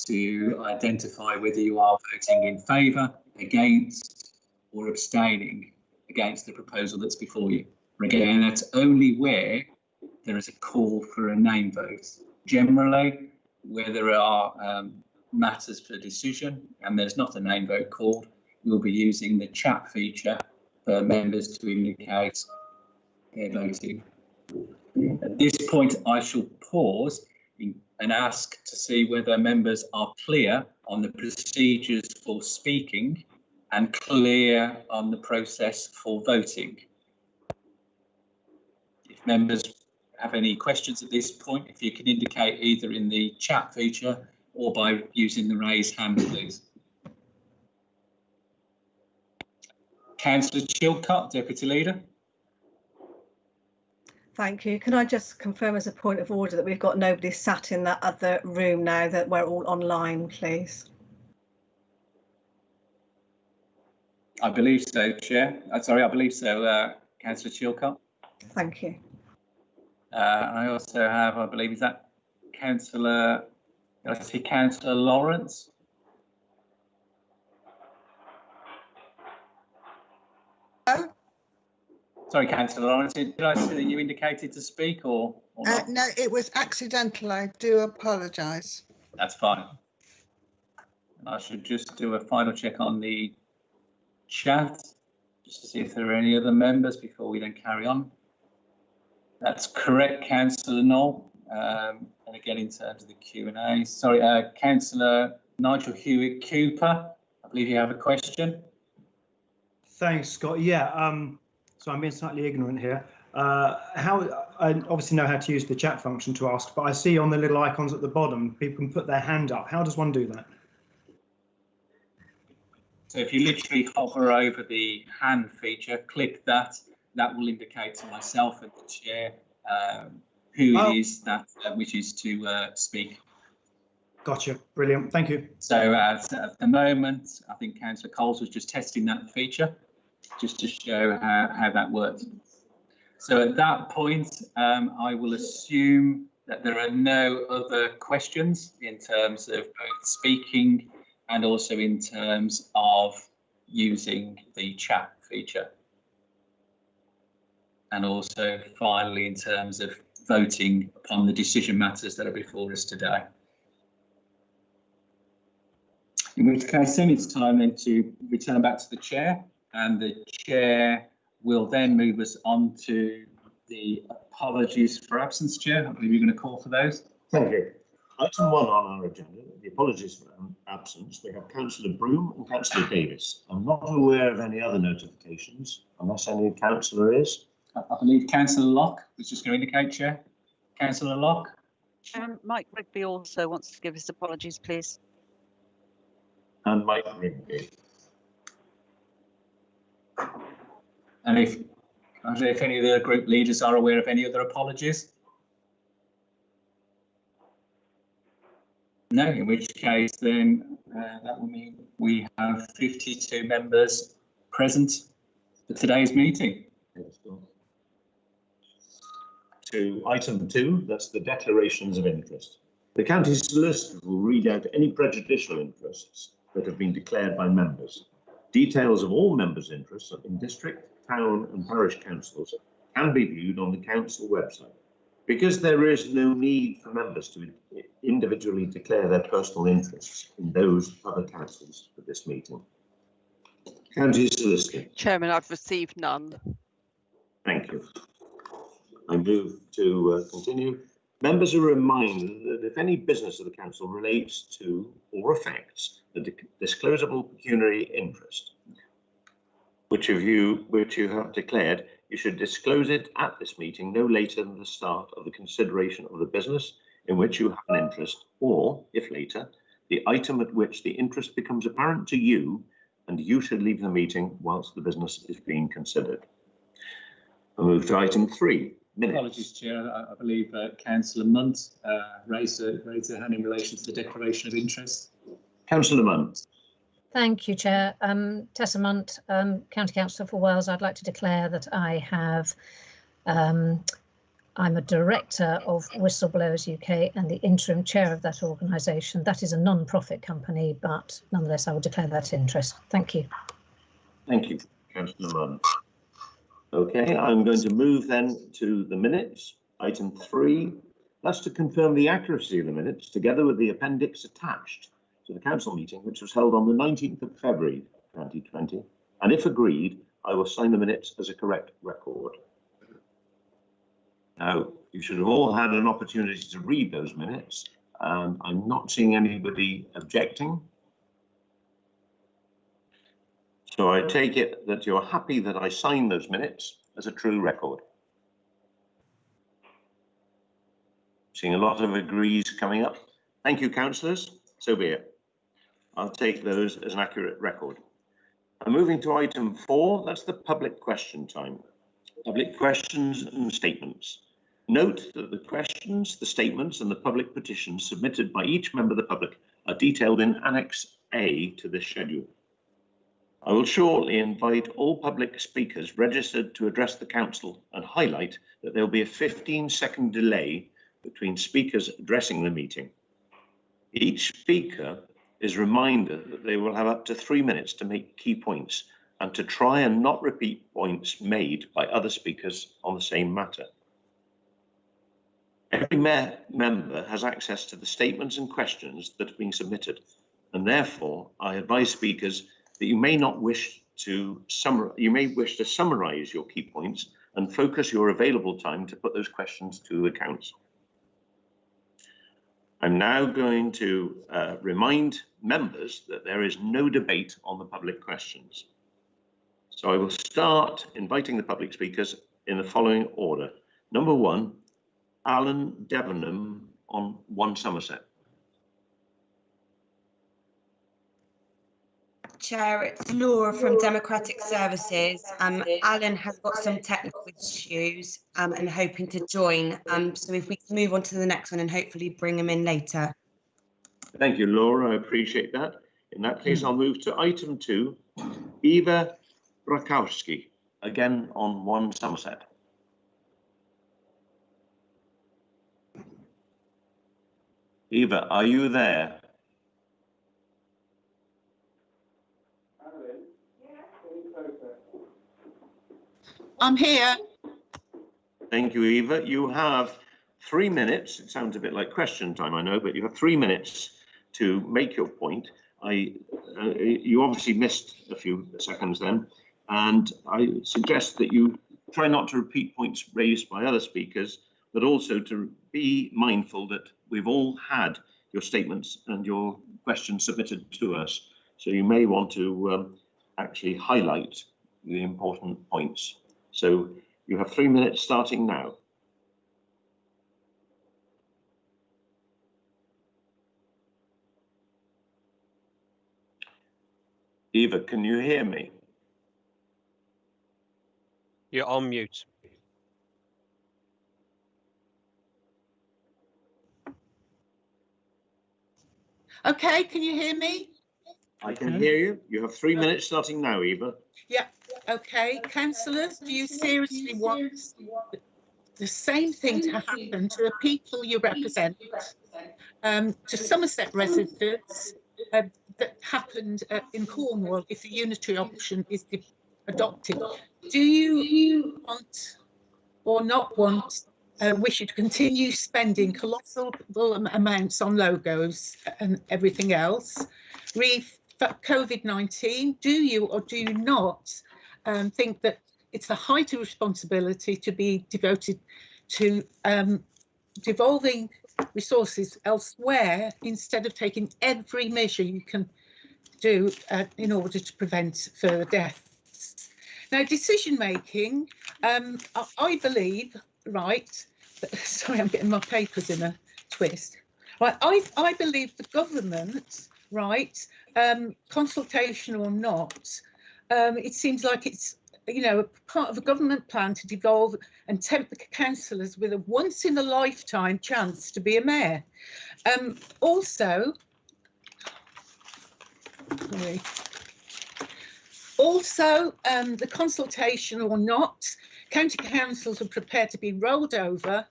to identify whether you are voting in favour, against, or abstaining against the proposal that's before you. Again, that's only where there is a call for a name vote. Generally, where there are matters for decision and there's not a name vote called, we'll be using the chat feature for members to indicate their voting. At this point, I shall pause and ask to see whether members are clear on the procedures for speaking and clear on the process for voting. If members have any questions at this point, if you can indicate either in the chat feature or by using the raise hand, please. Councillor Chilcott, Deputy Leader. Thank you. Can I just confirm as a point of order that we've got nobody sat in that other room now, that we're all online, please? I believe so, Chair. Sorry, I believe so, Councillor Chilcott. Thank you. I also have, I believe, is that Councillor, I see Councillor Lawrence. Oh. Sorry, Councillor Lawrence, did I see that you indicated to speak or not? No, it was accidental. I do apologise. That's fine. I should just do a final check on the chat, just to see if there are any other members before we then carry on. That's correct, Councillor Knoll. And again, in terms of the Q&A, sorry, Councillor Nigel Hewitt-Cooper, I believe you have a question. Thanks, Scott. Yeah, so I'm being slightly ignorant here. I obviously know how to use the chat function to ask, but I see on the little icons at the bottom, people can put their hand up. How does one do that? So if you literally hover over the hand feature, click that, that will indicate to myself and the chair who it is that wishes to speak. Gotcha. Brilliant. Thank you. So at the moment, I think Councillor Coles was just testing that feature, just to show how that works. So at that point, I will assume that there are no other questions in terms of both speaking and also in terms of using the chat feature. And also finally, in terms of voting upon the decision matters that are before us today. In which case, then it's time then to return back to the chair, and the chair will then move us on to the apologies for absence. Chair, I believe you're going to call for those. Thank you. Item 1 on our agenda, the apologies for absence. We have Councillor Broom and Councillor Davis. I'm not aware of any other notifications, unless any councillor is. I believe Councillor Locke was just going to indicate, Chair. Councillor Locke. Mike Rigby also wants to give his apologies, please. And Mike Rigby. And if any of the group leaders are aware of any other apologies? No, in which case then that will mean we have 52 members present for today's meeting. To item 2, that's the declarations of interest. The county solicitor will read out any prejudicial interests that have been declared by members. Details of all members' interests in district, town and parish councils can be viewed on the council website. Because there is no need for members to individually declare their personal interests in those other councils for this meeting. County Solicitor. Chairman, I've received none. Thank you. I move to continue. Members are reminded that if any business of the council relates to or affects the disclosable pecuniary interest, which you have declared, you should disclose it at this meeting no later than the start of the consideration of the business in which you have an interest, or, if later, the item at which the interest becomes apparent to you, and you should leave the meeting whilst the business is being considered. I move to item 3. Minutes. Apologies, Chair. I believe Councillor Munt raised her hand in relation to the declaration of interest. Councillor Munt. Thank you, Chair. Tessa Munt, County Councillor for Wales. I'd like to declare that I have I'm a director of Whistleblowers UK and the interim chair of that organisation. That is a non-profit company, but nonetheless, I will declare that interest. Thank you. Thank you, Councillor Munn. Okay, I'm going to move then to the minutes. Item 3, that's to confirm the accuracy of the minutes together with the appendix attached to the council meeting, which was held on the 19th of February 2020. And if agreed, I will sign the minutes as a correct record. Now, you should have all had an opportunity to read those minutes, and I'm not seeing anybody objecting. So I take it that you're happy that I sign those minutes as a true record. Seeing a lot of agrees coming up. Thank you, councillors. So be it. I'll take those as an accurate record. I'm moving to item 4. That's the public question time. Public questions and statements. Note that the questions, the statements and the public petitions submitted by each member of the public are detailed in Annex A to this schedule. I will shortly invite all public speakers registered to address the council and highlight that there will be a 15-second delay between speakers addressing the meeting. Each speaker is reminded that they will have up to 3 minutes to make key points and to try and not repeat points made by other speakers on the same matter. Every member has access to the statements and questions that have been submitted, and therefore I advise speakers that you may wish to summarise your key points and focus your available time to put those questions to the council. I'm now going to remind members that there is no debate on the public questions. So I will start inviting the public speakers in the following order. Number 1, Alan Debenham on 1 Somerset. Chair, it's Laura from Democratic Services. Alan has got some technical issues and hoping to join. So if we can move on to the next one and hopefully bring him in later. Thank you, Laura. I appreciate that. In that case, I'll move to item 2, Eva Brakowski, again on 1 Somerset. Eva, are you there? I'm here. Thank you, Eva. You have 3 minutes. It sounds a bit like question time, I know, but you have 3 minutes to make your point. You obviously missed a few seconds then, and I suggest that you try not to repeat points raised by other speakers, but also to be mindful that we've all had your statements and your questions submitted to us. So you may want to actually highlight the important points. So you have 3 minutes starting now. Eva, can you hear me? You're on mute. Okay, can you hear me? I can hear you. You have 3 minutes starting now, Eva. Yeah, okay. Councillors, do you seriously want the same thing to happen to the people you represent, to Somerset residents that happened in Cornwall if the unitary option is adopted? Do you want or not want wish you to continue spending colossal amounts on logos and everything else? COVID-19, do you or do you not think that it's the height of responsibility to be devoted to devolving resources elsewhere instead of taking every measure you can do in order to prevent further deaths? Now, decision making, I believe, right, sorry, I'm getting my papers in a twist. Right, I believe the government, right, consultation or not, it seems like it's, you know, part of a government plan to devolve and tempt the councillors with a once-in-a-lifetime chance to be a mayor. Also, the consultation or not County councils are prepared to be rolled over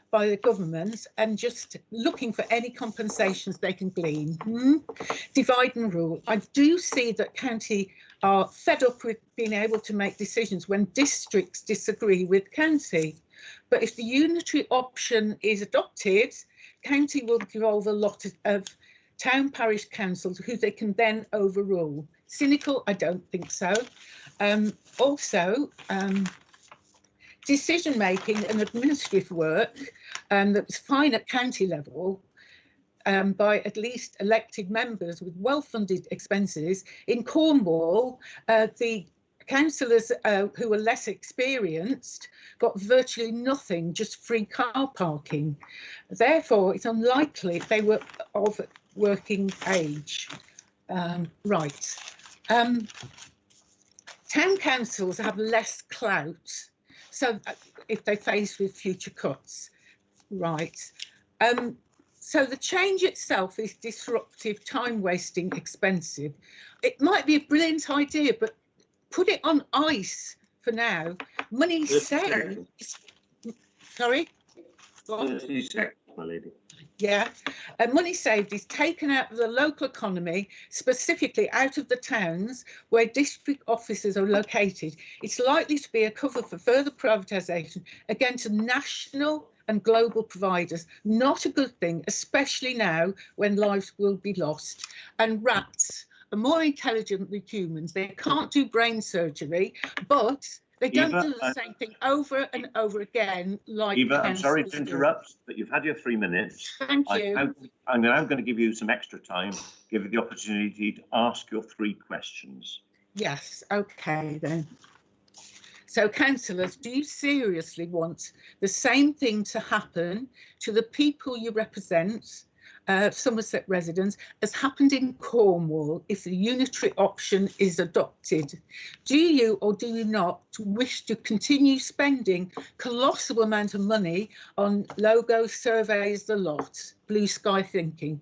by the government and just looking for any compensations they can glean. Divide and rule. I do see that county are fed up with being able to make decisions when districts disagree with county. But if the unitary option is adopted, county will devolve a lot of town parish councils who they can then overrule. Cynical? I don't think so. Decision making and administrative work that was fine at county level by at least elected members with well-funded expenses. In Cornwall, the councillors who were less experienced got virtually nothing, just free car parking. Therefore, it's unlikely they were of working age. Town councils have less clout, so if they face with future cuts, so the change itself is disruptive, time wasting, expensive. It might be a brilliant idea, but put it on ice for now. Money saved. Sorry? 30 seconds, my lady. Yeah, money saved is taken out of the local economy, specifically out of the towns where district offices are located. It's likely to be a cover for further privatisation, again to national and global providers. Not a good thing, especially now when lives will be lost. And rats are more intelligent than humans. They can't do brain surgery, but they don't do the same thing over and over again like Eva, I'm sorry to do. interrupt, but you've had your 3 minutes. Thank you. I'm now going to give you some extra time, give you the opportunity to ask your 3 questions. Yes, okay then. So councillors, do you seriously want the same thing to happen to the people you represent, Somerset residents, as happened in Cornwall if the unitary option is adopted? Do you or do you not wish to continue spending colossal amount of money on logos, surveys, the lot, blue sky thinking?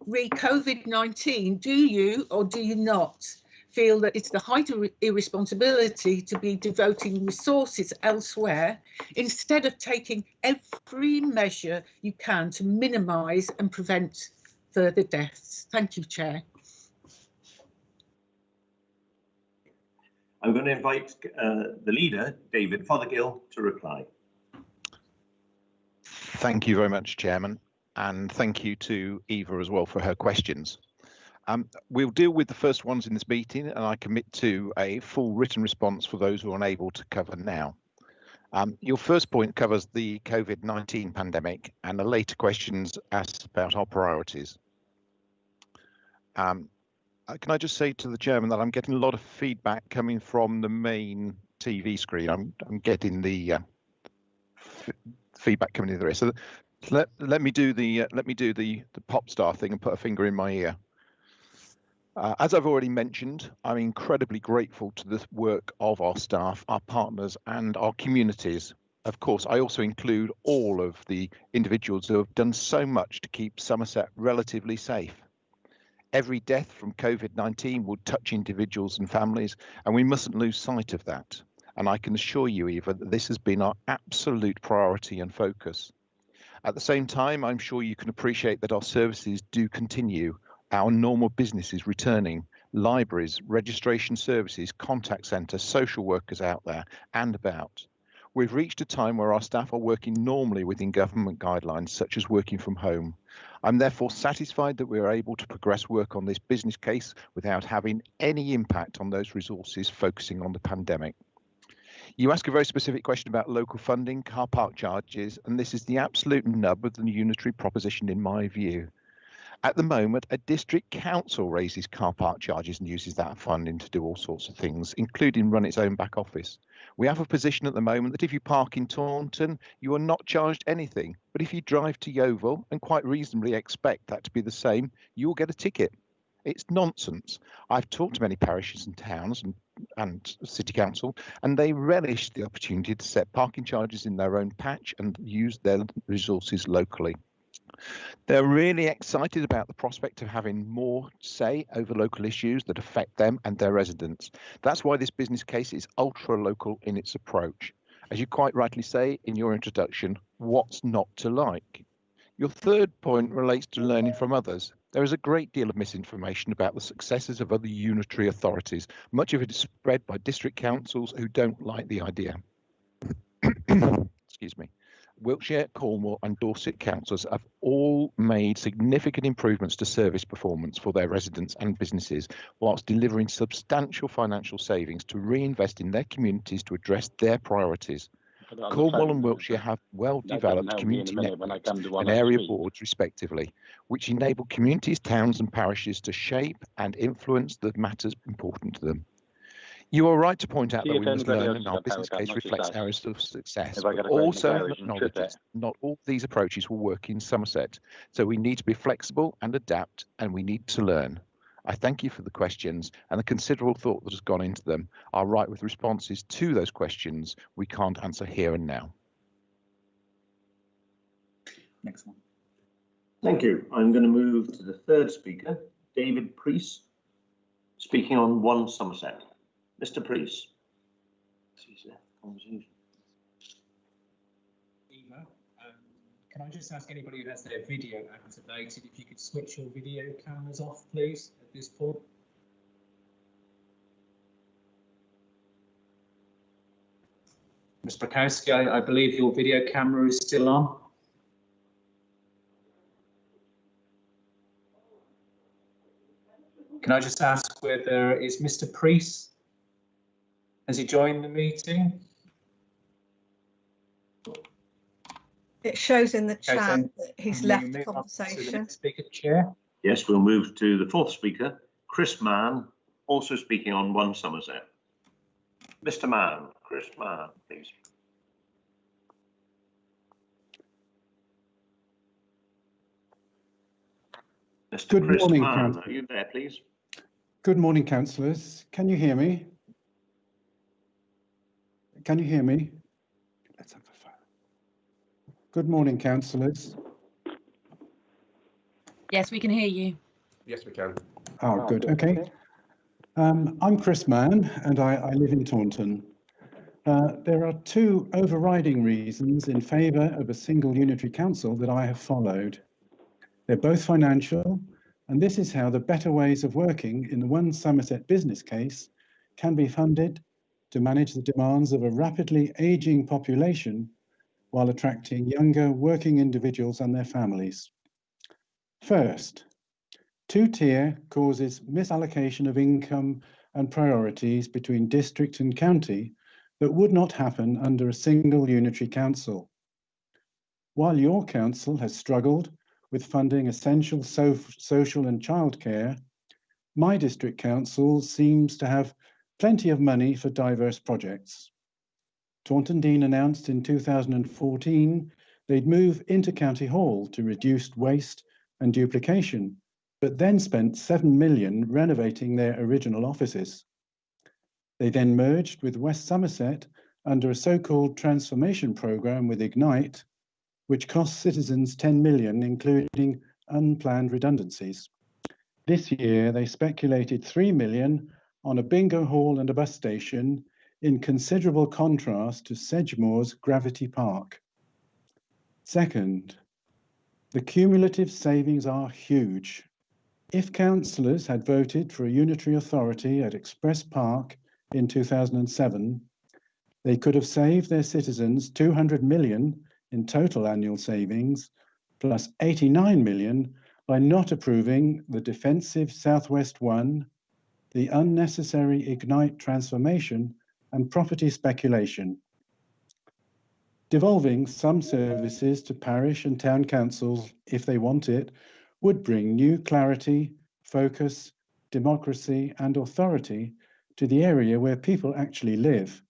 Re COVID-19, do you or do you not feel that it's the height of irresponsibility to be devoting resources elsewhere instead of taking every measure you can to minimise and prevent further deaths? Thank you, Chair. I'm going to invite the leader, David Fothergill, to reply. Thank you very much, Chairman, and thank you to Eva as well for her questions. We'll deal with the first ones in this meeting, and I commit to a full written response for those who are unable to cover now. Your first point covers the COVID-19 pandemic, and the later questions asked about our priorities. Can I just say to the Chairman that I'm getting a lot of feedback coming from the main TV screen. I'm getting the feedback coming in the rest. So let me do the pop star thing and put a finger in my ear. As I've already mentioned, I'm incredibly grateful to the work of our staff, our partners and our communities. Of course, I also include all of the individuals who have done so much to keep Somerset relatively safe. Every death from COVID-19 will touch individuals and families, and we mustn't lose sight of that. And I can assure you, Eva, that this has been our absolute priority and focus. At the same time, I'm sure you can appreciate that our services do continue. Our normal business is returning, libraries, registration services, contact centres, social workers out there and about. We've reached a time where our staff are working normally within government guidelines, such as working from home. I'm therefore satisfied that we are able to progress work on this business case without having any impact on those resources focusing on the pandemic. You ask a very specific question about local funding, car park charges, and this is the absolute nub of the unitary proposition in my view. At the moment, a district council raises car park charges and uses that funding to do all sorts of things, including run its own back office. We have a position at the moment that if you park in Taunton, you are not charged anything. But if you drive to Yeovil and quite reasonably expect that to be the same, you will get a ticket. It's nonsense. I've talked to many parishes and towns and city council, and they relish the opportunity to set parking charges in their own patch and use their resources locally. They're really excited about the prospect of having more say over local issues that affect them and their residents. That's why this business case is ultra local in its approach. As you quite rightly say in your introduction, what's not to like? Your third point relates to learning from others. There is a great deal of misinformation about the successes of other unitary authorities. Much of it is spread by district councils who don't like the idea. Excuse me. Wiltshire, Cornwall and Dorset councils have all made significant improvements to service performance for their residents and businesses, whilst delivering substantial financial savings to reinvest in their communities to address their priorities. Cornwall and Wiltshire have well-developed community networks and area boards, respectively, which enable communities, towns and parishes to shape and influence the matters important to them. You are right to point out that we must learn and our business case reflects areas of success, but also acknowledge that not all these approaches will work in Somerset. So we need to be flexible and adapt, and we need to learn. I thank you for the questions and the considerable thought that has gone into them. I'll write with responses to those questions we can't answer here and now. Next one. Thank you. I'm going to move to the third speaker, David Priest, speaking on 1 Somerset. Mr. Priest. Eva, can I just ask anybody who has their video activated if you could switch your video cameras off, please, at this point? Ms. Brakowski, I believe your video camera is still on. Can I just ask whether is Mr. Priest? Has he joined the meeting? It shows in the chat that he's left the conversation. Speaker chair. Yes, we'll move to the fourth speaker, Chris Mann, also speaking on 1 Somerset. Mr. Mann, Chris Mann, please. Mr. Good Chris morning, Mann, Councillor. are you there, please? Good morning, councillors. Can you hear me? Can you hear me? Let's have a phone. Good morning, councillors. Yes, we can hear you. Yes, we can. Oh, good. Okay. I'm Chris Mann, and I live in Taunton. There are 2 overriding reasons in favour of a single unitary council that I have followed. They're both financial, and this is how the better ways of working in the 1 Somerset business case can be funded to manage the demands of a rapidly ageing population while attracting younger working individuals and their families. First, 2-tier causes misallocation of income and priorities between district and county that would not happen under a single unitary council. While your council has struggled with funding essential social and childcare, my district council seems to have plenty of money for diverse projects. Taunton Deane announced in 2014 they'd move into County Hall to reduce waste and duplication, but then spent 7 million renovating their original offices. They then merged with West Somerset under a so-called transformation programme with Ignite, which cost citizens 10 million, including unplanned redundancies. This year, they speculated 3 million on a bingo hall and a bus station, in considerable contrast to Sedgemoor's Gravity Park. Second, the cumulative savings are huge. If councillors had voted for a unitary authority at Express Park in 2007, they could have saved their citizens 200 million in total annual savings, plus 89 million by not approving the defensive Southwest 1, the unnecessary Ignite transformation, and property speculation. Devolving some services to parish and town councils, if they want it, would bring new clarity, focus, democracy, and authority to the area where people actually live,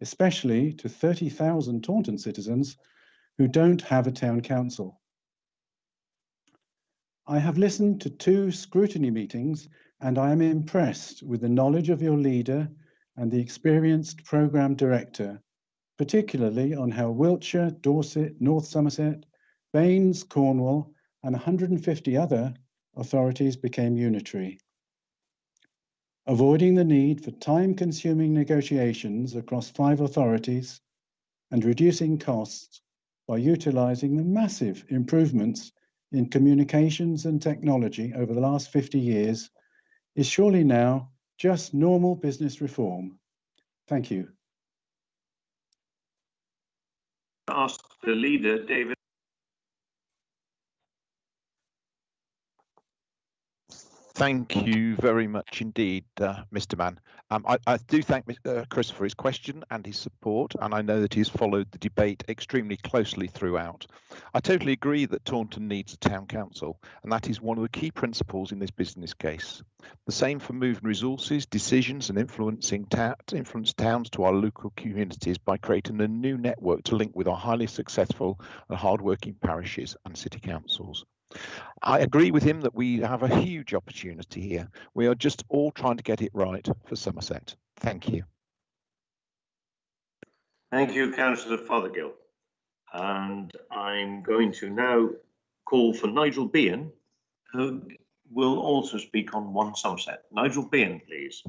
especially to 30,000 Taunton citizens who don't have a town council. I have listened to 2 scrutiny meetings, and I am impressed with the knowledge of your leader and the experienced programme director, particularly on how Wiltshire, Dorset, North Somerset, Baines, Cornwall, and 150 other authorities became unitary. Avoiding the need for time-consuming negotiations across 5 authorities and reducing costs by utilising the massive improvements in communications and technology over the last 50 years is surely now just normal business reform. Thank you. Ask the leader, David. Thank you very much indeed, Mr. Mann. I do thank Chris for his question and his support, and I know that he's followed the debate extremely closely throughout. I totally agree that Taunton needs a town council, and that is one of the key principles in this business case. The same for moving resources, decisions, and influence towns to our local communities by creating a new network to link with our highly successful and hard-working parishes and city councils. I agree with him that we have a huge opportunity here. We are just all trying to get it right for Somerset. Thank you. Thank you, Councillor Fothergill. And I'm going to now call for Nigel Behan, who will also speak on One Somerset. Nigel Behan, please.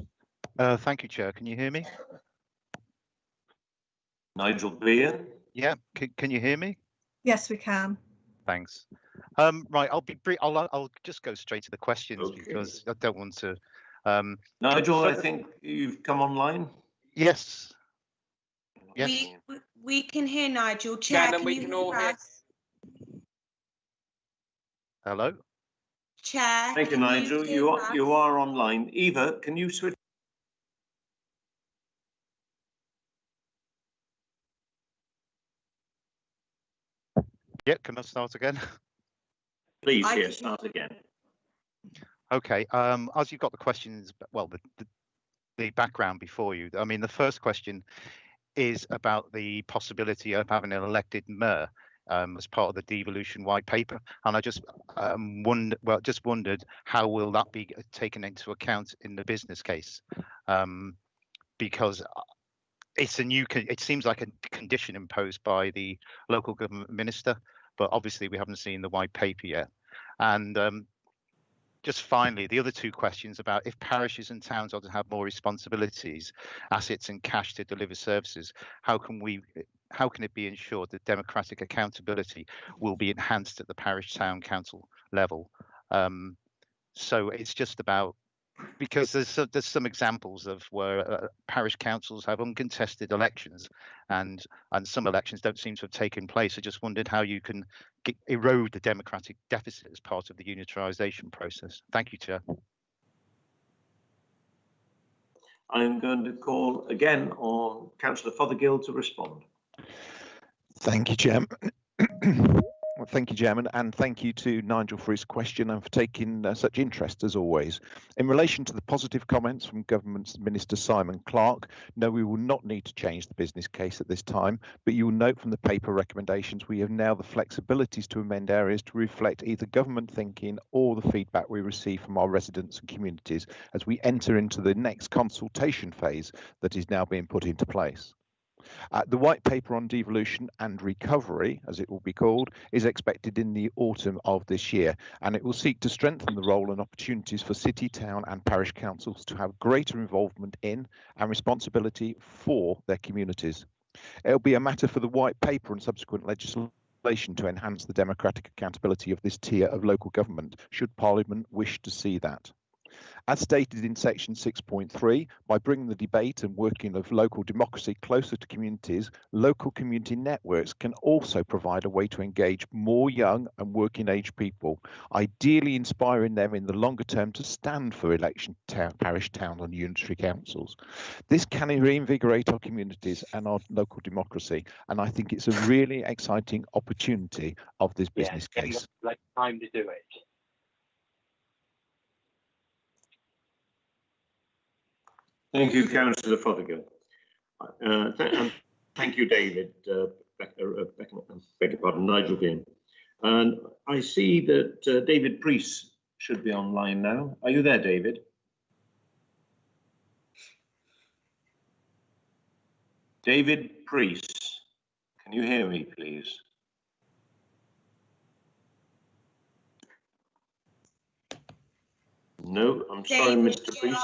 Thank you, Chair. Can you hear me? Nigel Behan? Yeah, can you hear me? Yes, we can. Thanks. Right, I'll be brief. I'll just go straight to the questions because I don't want to. Nigel, I think you've come online. Yes. Yes. We can hear Nigel. Chair, Can we all hear? Hello. Chair. Thank you, Nigel. You are online. Eva, can you switch? Yeah, can I start again? Please, yes, start again. Okay. As you've got the questions, well, the background before you. I mean, the first question is about the possibility of having an elected mayor as part of the devolution white paper, and I just wondered how will that be taken into account in the business case, because it's it seems like a condition imposed by the local government minister, but obviously we haven't seen the white paper yet. And just finally, the other two questions about if parishes and towns are to have more responsibilities, assets and cash to deliver services, how can it be ensured that democratic accountability will be enhanced at the parish town council level? So it's just about, because there's some examples of where parish councils have uncontested elections and some elections don't seem to have taken place. I just wondered how you can erode the democratic deficit as part of the unitarisation process. Thank you, Chair. I'm going to call again on Councillor Fothergill to respond. Thank you, Chairman. Well, thank you, Chairman, and thank you to Nigel for his question and for taking such interest as always. In relation to the positive comments from Government Minister Simon Clarke, no, we will not need to change the business case at this time, but you will note from the paper recommendations we have now the flexibilities to amend areas to reflect either government thinking or the feedback we receive from our residents and communities as we enter into the next consultation phase that is now being put into place. The white paper on devolution and recovery, as it will be called, is expected in the autumn of this year, and it will seek to strengthen the role and opportunities for city, town and parish councils to have greater involvement in and responsibility for their communities. It will be a matter for the white paper and subsequent legislation to enhance the democratic accountability of this tier of local government, should Parliament wish to see that. As stated in section 6.3, by bringing the debate and working of local democracy closer to communities, local community networks can also provide a way to engage more young and working age people, ideally inspiring them in the longer term to stand for election parish, town and unitary councils. This can reinvigorate our communities and our local democracy, and I think it's a really exciting opportunity of this business case. Like time to do it. Thank you, Councillor Fothergill. Thank you, David. Beg your pardon, Nigel Behan. And I see that David Priest should be online now. Are you there, David? David Priest, can you hear me, please? No, I'm sorry, David, Mr. Priest.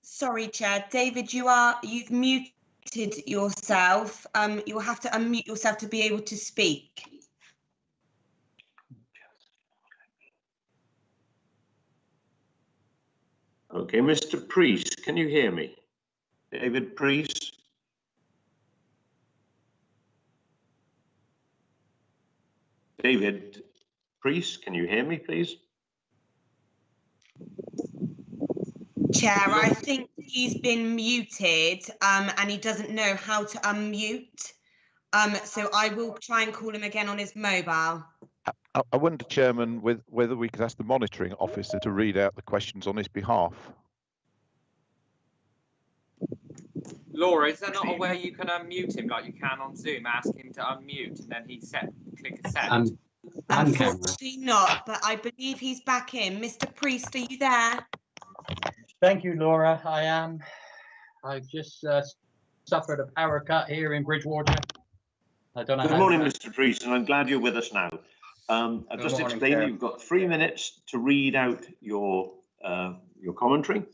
Sorry, Chair. David, you've muted yourself. You'll have to unmute yourself to be able to speak. Okay, Mr. Priest, can you hear me? David Priest? David Priest, can you hear me, please? Chair, I think he's been muted and he doesn't know how to unmute. So I will try and call him again on his mobile. I wonder, Chairman, whether we could ask the monitoring officer to read out the questions on his behalf. Laura, is there not a way you can unmute him like you can on Zoom? Ask him to unmute and then he'd click accept. Unfortunately not, but I believe he's back in. Mr. Priest, are you there? Thank you, Laura. I am. I've just suffered a power cut here in Bridgewater. I don't know. Good morning, Mr. Priest, and I'm glad you're with us now. I've just morning, explained Chair. you've got 3 minutes to read out your commentary.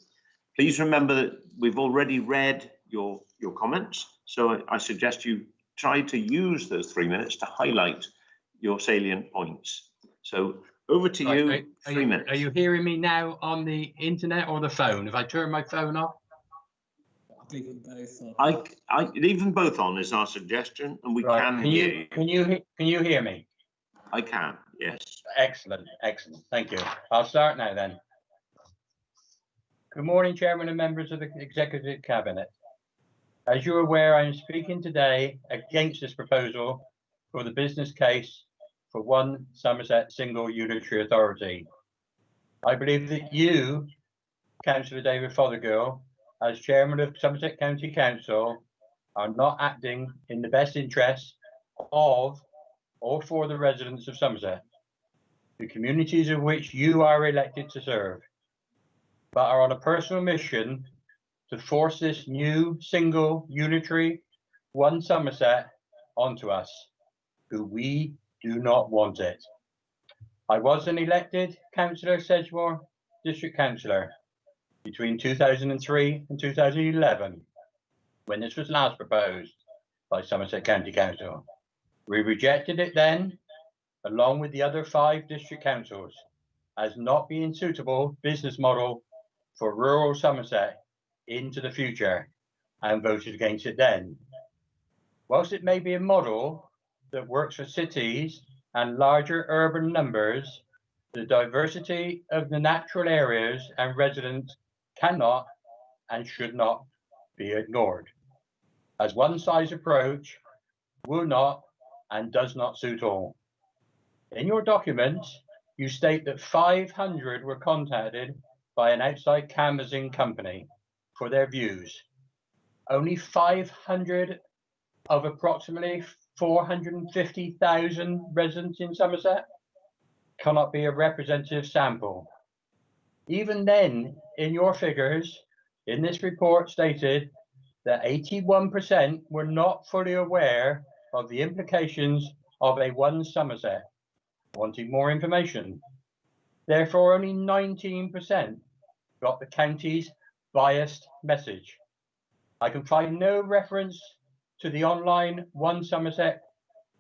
Please remember that we've already read your comments, so I suggest you try to use those 3 minutes to highlight your salient points. So over to you. 3 minutes. Are you hearing me now on the internet or the phone? If I turn my phone off? Leave them both on. I leave them both on is our suggestion, and we can hear you. Can you hear me? I can, yes. Excellent, excellent. Thank you. I'll start now then. Good morning, Chairman and members of the Executive Cabinet. As you're aware, I am speaking today against this proposal for the business case for one Somerset single unitary authority. I believe that you, Councillor David Fothergill, as Chairman of Somerset County Council, are not acting in the best interest of or for the residents of Somerset, the communities of which you are elected to serve, but are on a personal mission to force this new single unitary one Somerset onto us, who we do not want it. I was an elected Councillor Sedgemoor District Councillor between 2003 and 2011, when this was last proposed by Somerset County Council. We rejected it then, along with the other 5 district councils, as not being suitable business model for rural Somerset into the future, and voted against it then. Whilst it may be a model that works for cities and larger urban numbers, the diversity of the natural areas and residents cannot and should not be ignored, as one size approach will not and does not suit all. In your documents, you state that 500 were contacted by an outside canvassing company for their views. Only 500 of approximately 450,000 residents in Somerset cannot be a representative sample. Even then, in your figures, in this report stated that 81% were not fully aware of the implications of a one Somerset, wanting more information. Therefore, only 19% got the county's biased message. I can find no reference to the online One Somerset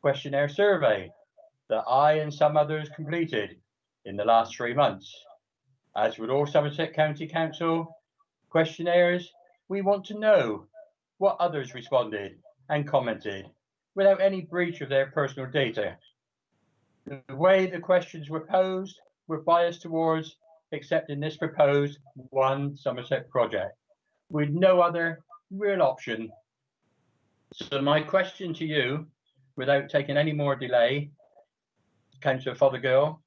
questionnaire survey that I and some others completed in the last 3 months. As with all Somerset County Council questionnaires, we want to know what others responded and commented without any breach of their personal data. The way the questions were posed were biased towards accepting this proposed one Somerset project, with no other real option. So my question to you, without taking any more delay, Councillor Fothergill,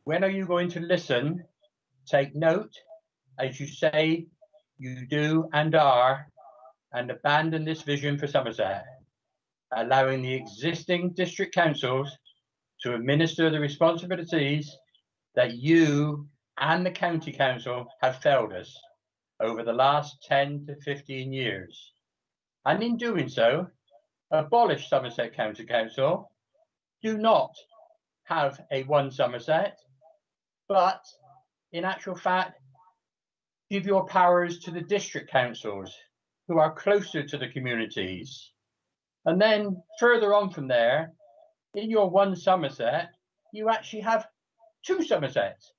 when are you going to listen, take note, as you say you do and are, and abandon this vision for Somerset, allowing the existing district councils to administer the responsibilities that you and the county council have failed us over the last 10 to 15 years? And in doing so, abolish Somerset County Council, do not have a one Somerset, but in actual fact, give your powers to the district councils who are closer to the communities. And then further on from there, in your one Somerset, you actually have two Somersets.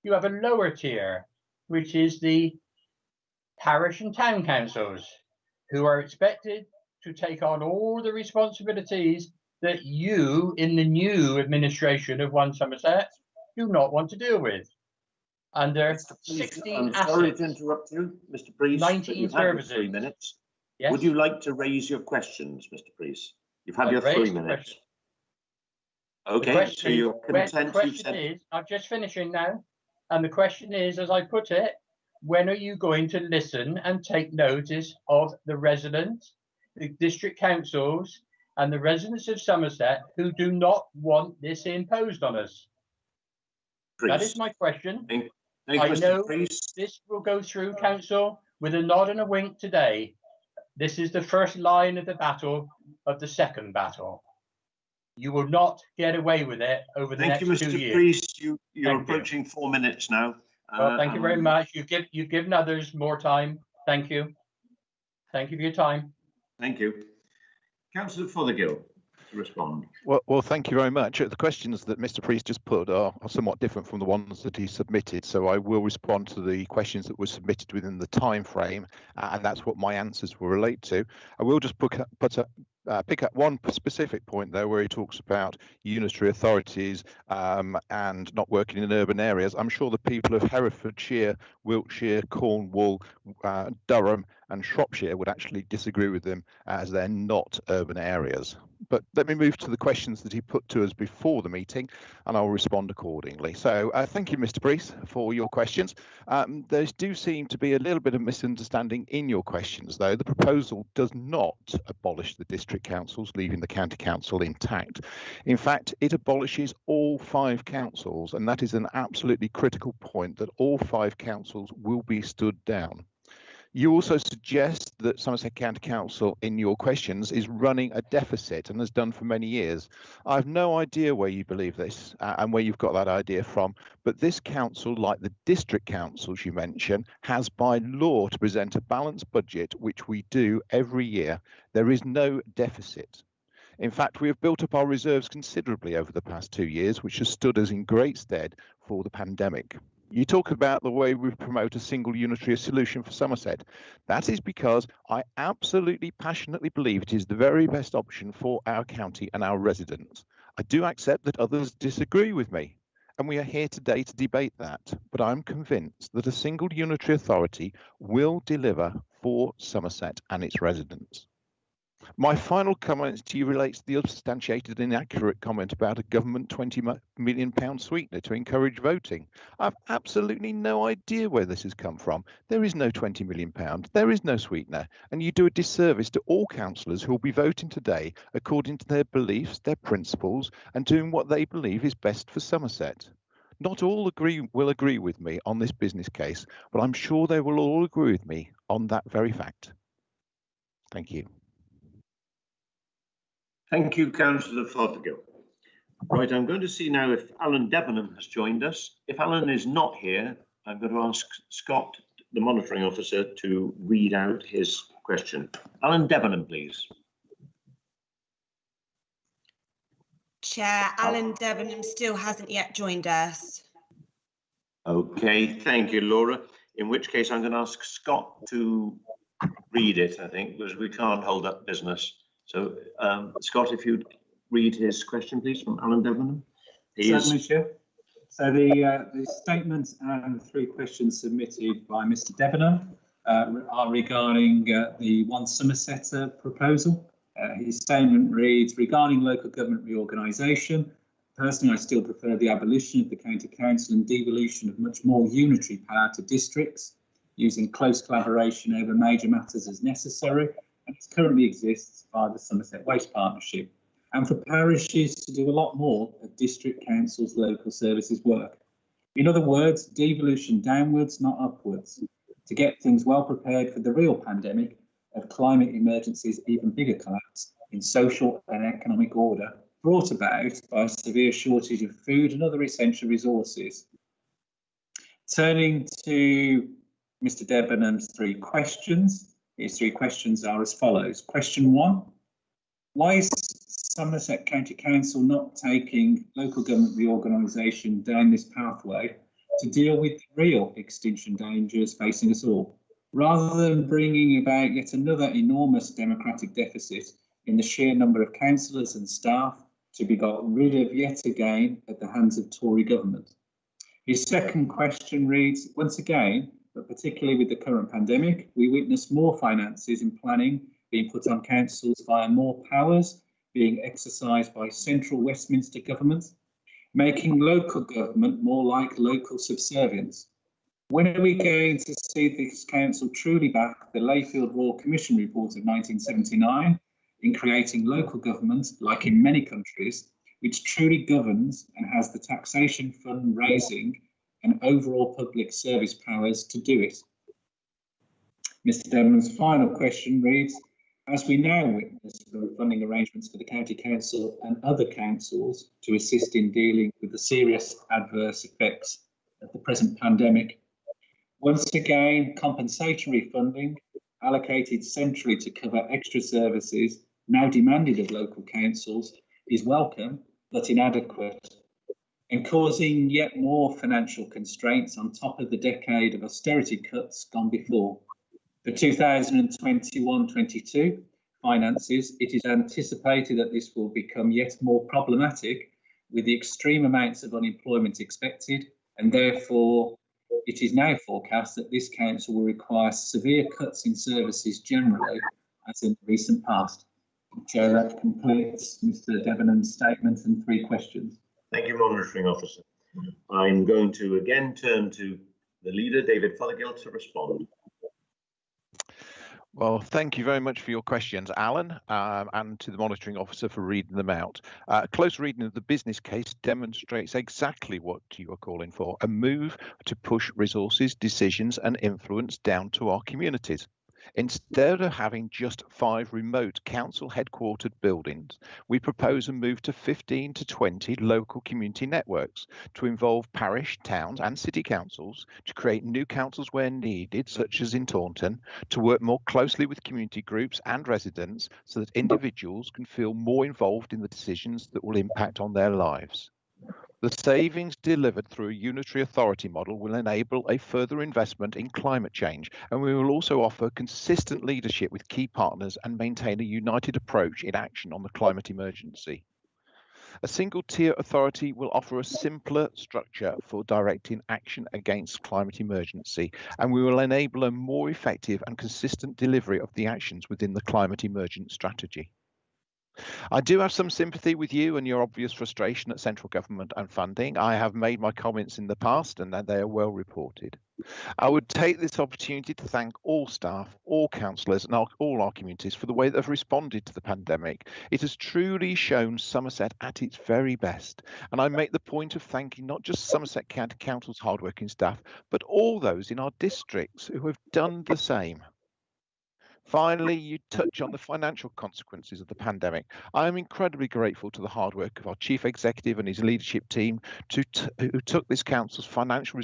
You have a lower tier, which is the parish and town councils, who are expected to take on all the responsibilities that you, in the new administration of one Somerset, do not want to deal with. Under 16 I'm sorry to assets, interrupt you, Mr. Priest, 19 you've had your services. 3 minutes. Yes. Would you like to raise your questions, Mr. Priest? You've had I've your 3 raised the minutes. question. Okay, so you're content, The you've question said. is, I'm just finishing now, and the question is, as I put it, when are you going to listen and take notice of the residents, the district councils, and the residents of Somerset who do not want this imposed on us? That is my question. Thank I Mr. know Priest. this will go through council with a nod and a wink today. This is the first line of the battle of the second battle. You will not get away with it over the Thank next you, 2 Mr. years. Priest. You're Thank approaching 4 minutes now. Well, thank you very much. You've given others more time. Thank you. Thank you for your time. Thank you. Councillor Fothergill to respond. Well, thank you very much. The questions that Mr. Priest just put are somewhat different from the ones that he submitted, so I will respond to the questions that were submitted within the time frame, and that's what my answers will relate to. I will just pick up one specific point there where he talks about unitary authorities and not working in urban areas. I'm sure the people of Herefordshire, Wiltshire, Cornwall, Durham and Shropshire would actually disagree with him, as they're not urban areas. But let me move to the questions that he put to us before the meeting, and I'll respond accordingly. So thank you, Mr. Priest, for your questions. There do seem to be a little bit of misunderstanding in your questions, though. The proposal does not abolish the district councils, leaving the county council intact. In fact, it abolishes all 5 councils, and that is an absolutely critical point, that all 5 councils will be stood down. You also suggest that Somerset County Council, in your questions, is running a deficit and has done for many years. I have no idea where you believe this and where you've got that idea from, but this council, like the district councils you mentioned, has by law to present a balanced budget, which we do every year. There is no deficit. In fact, we have built up our reserves considerably over the past 2 years, which has stood us in great stead for the pandemic. You talk about the way we promote a single unitary solution for Somerset. That is because I absolutely passionately believe it is the very best option for our county and our residents. I do accept that others disagree with me, and we are here today to debate that, but I'm convinced that a single unitary authority will deliver for Somerset and its residents. My final comment to you relates to the unsubstantiated inaccurate comment about a government £20 million sweetener to encourage voting. I've absolutely no idea where this has come from. There is no £20 million, there is no sweetener, and you do a disservice to all councillors who will be voting today according to their beliefs, their principles, and doing what they believe is best for Somerset. Not all will agree with me on this business case, but I'm sure they will all agree with me on that very fact. Thank you. Thank you, Councillor Fothergill. Right, I'm going to see now if Alan Debenham has joined us. If Alan is not here, I'm going to ask Scott, the monitoring officer, to read out his question. Alan Debenham, please. Chair, Alan Debenham still hasn't yet joined us. Okay, thank you, Laura. In which case, I'm going to ask Scott to read it, I think, because we can't hold up business. So, Scott, if you'd read his question, please, from Alan Debenham. Certainly, Chair. So the statements and 3 questions submitted by Mr. Debenham are regarding the One Somerset proposal. His statement reads, regarding local government reorganisation, personally I still prefer the abolition of the county council and devolution of much more unitary power to districts, using close collaboration over major matters as necessary, and it currently exists via the Somerset Waste Partnership, and for parishes to do a lot more of district councils' local services work. In other words, devolution downwards, not upwards, to get things well prepared for the real pandemic of climate emergencies, even bigger collapse in social and economic order, brought about by a severe shortage of food and other essential resources. Turning to Mr. Debenham's 3 questions. His 3 questions are as follows. Question 1, why is Somerset County Council not taking local government reorganisation down this pathway to deal with the real extinction dangers facing us all, rather than bringing about yet another enormous democratic deficit in the sheer number of councillors and staff to be got rid of yet again at the hands of Tory government? His second question reads, once again, but particularly with the current pandemic, we witness more finances and planning being put on councils via more powers being exercised by central Westminster government, making local government more like local subservience. When are we going to see this council truly back the Layfield Royal Commission report of 1979 in creating local government, like in many countries, which truly governs and has the taxation, fundraising and overall public service powers to do it? Mr. Debenham's final question reads, as we now witness funding arrangements for the County Council and other councils to assist in dealing with the serious adverse effects of the present pandemic, once again, compensatory funding allocated centrally to cover extra services now demanded of local councils is welcome but inadequate, and causing yet more financial constraints on top of the decade of austerity cuts gone before. For 2021-22 finances, it is anticipated that this will become yet more problematic with the extreme amounts of unemployment expected, and therefore it is now forecast that this council will require severe cuts in services generally, as in the recent past. Chair, that completes Mr. Debenham's statement and 3 questions. Thank you, Monitoring Officer. I'm going to again turn to the leader, David Fothergill, to respond. Well, thank you very much for your questions, Alan, and to the monitoring officer for reading them out. Close reading of the business case demonstrates exactly what you are calling for, a move to push resources, decisions and influence down to our communities. Instead of having just 5 remote council headquartered buildings, we propose a move to 15 to 20 local community networks to involve parish, towns and city councils, to create new councils where needed, such as in Taunton, to work more closely with community groups and residents so that individuals can feel more involved in the decisions that will impact on their lives. The savings delivered through a unitary authority model will enable a further investment in climate change, and we will also offer consistent leadership with key partners and maintain a united approach in action on the climate emergency. A single tier authority will offer a simpler structure for directing action against climate emergency, and we will enable a more effective and consistent delivery of the actions within the climate emergent strategy. I do have some sympathy with you and your obvious frustration at central government and funding. I have made my comments in the past and they are well reported. I would take this opportunity to thank all staff, all councillors and all our communities for the way they've responded to the pandemic. It has truly shown Somerset at its very best. And I make the point of thanking not just Somerset County Council's hardworking staff, but all those in our districts who have done the same. Finally, you touch on the financial consequences of the pandemic. I am incredibly grateful to the hard work of our Chief Executive and his leadership team who took this council's financial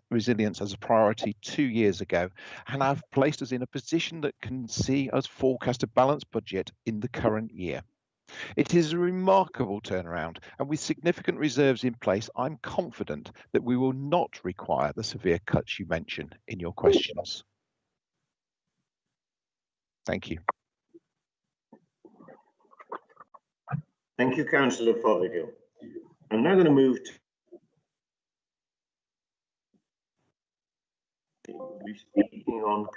resilience as a priority 2 years ago and have placed us in a position that can see us forecast a balanced budget in the current year. It is a remarkable turnaround, and with significant reserves in place, I'm confident that we will not require the severe cuts you mention in your questions. Thank you. Thank you, Councillor Fothergill. I'm now going to move to speaking on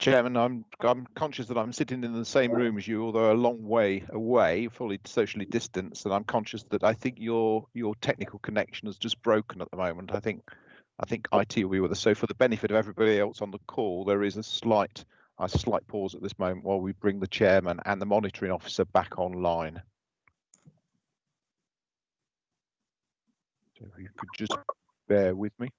Chairman, I'm conscious that I'm sitting in the same room as you, although a long way away, fully socially distanced, and I'm conscious that I think your technical connection has just broken at the moment. I think IT will be with us. So for the benefit of everybody else on the call, there is a slight a slight pause at this moment while we bring the chairman and the monitoring officer back online. So if you could just bear with me.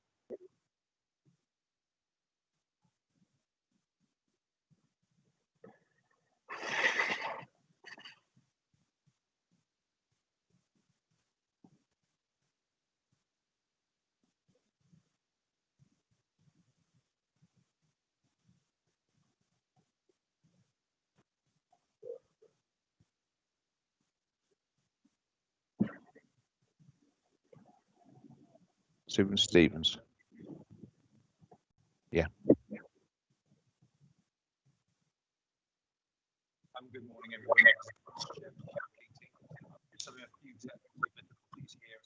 Susan Stevens. Yeah. Good morning, everyone. Just having a few technical difficulties here.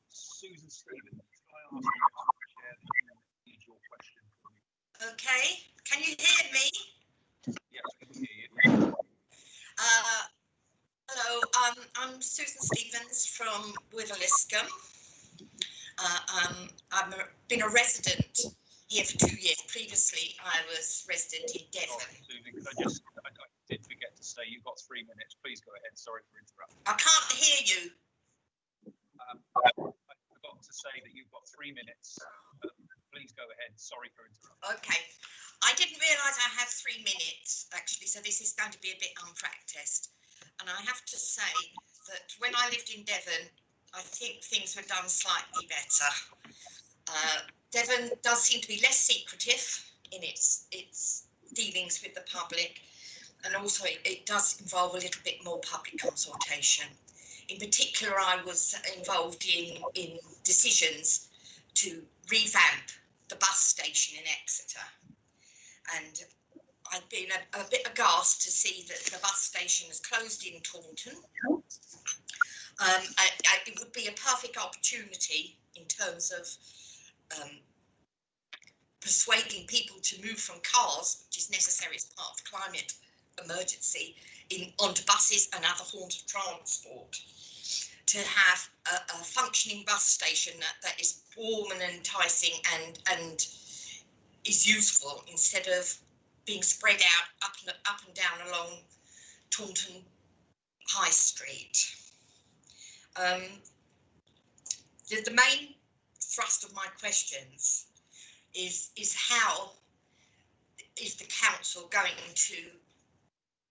Susan Stevens, can I ask you to share your question for me? Okay, can you hear me? Yes, we can hear you. Hello, I'm Susan Stevens from Witheliscombe. I've been a resident here for 2 years. Previously, I was resident in Devon. Susan, I did forget to say you've got 3 minutes. Please go ahead. Sorry for interrupting. I can't hear you. I forgot to say that you've got 3 minutes. Please go ahead. Sorry for interrupting. Okay. I didn't realise I had 3 minutes, actually, so this is going to be a bit unpracticed. And I have to say that when I lived in Devon, I think things were done slightly better. Devon does seem to be less secretive in its dealings with the public, and also it does involve a little bit more public consultation. In particular, I was involved in decisions to revamp the bus station in Exeter, and I've been a bit aghast to see that the bus station is closed in Taunton. It would be a perfect opportunity in terms of persuading people to move from cars, which is necessary as part of the climate emergency, onto buses and other forms of transport, to have a functioning bus station that is warm and enticing and is useful, instead of being spread out up and down along Taunton High Street. The main thrust of my questions is how is the council going to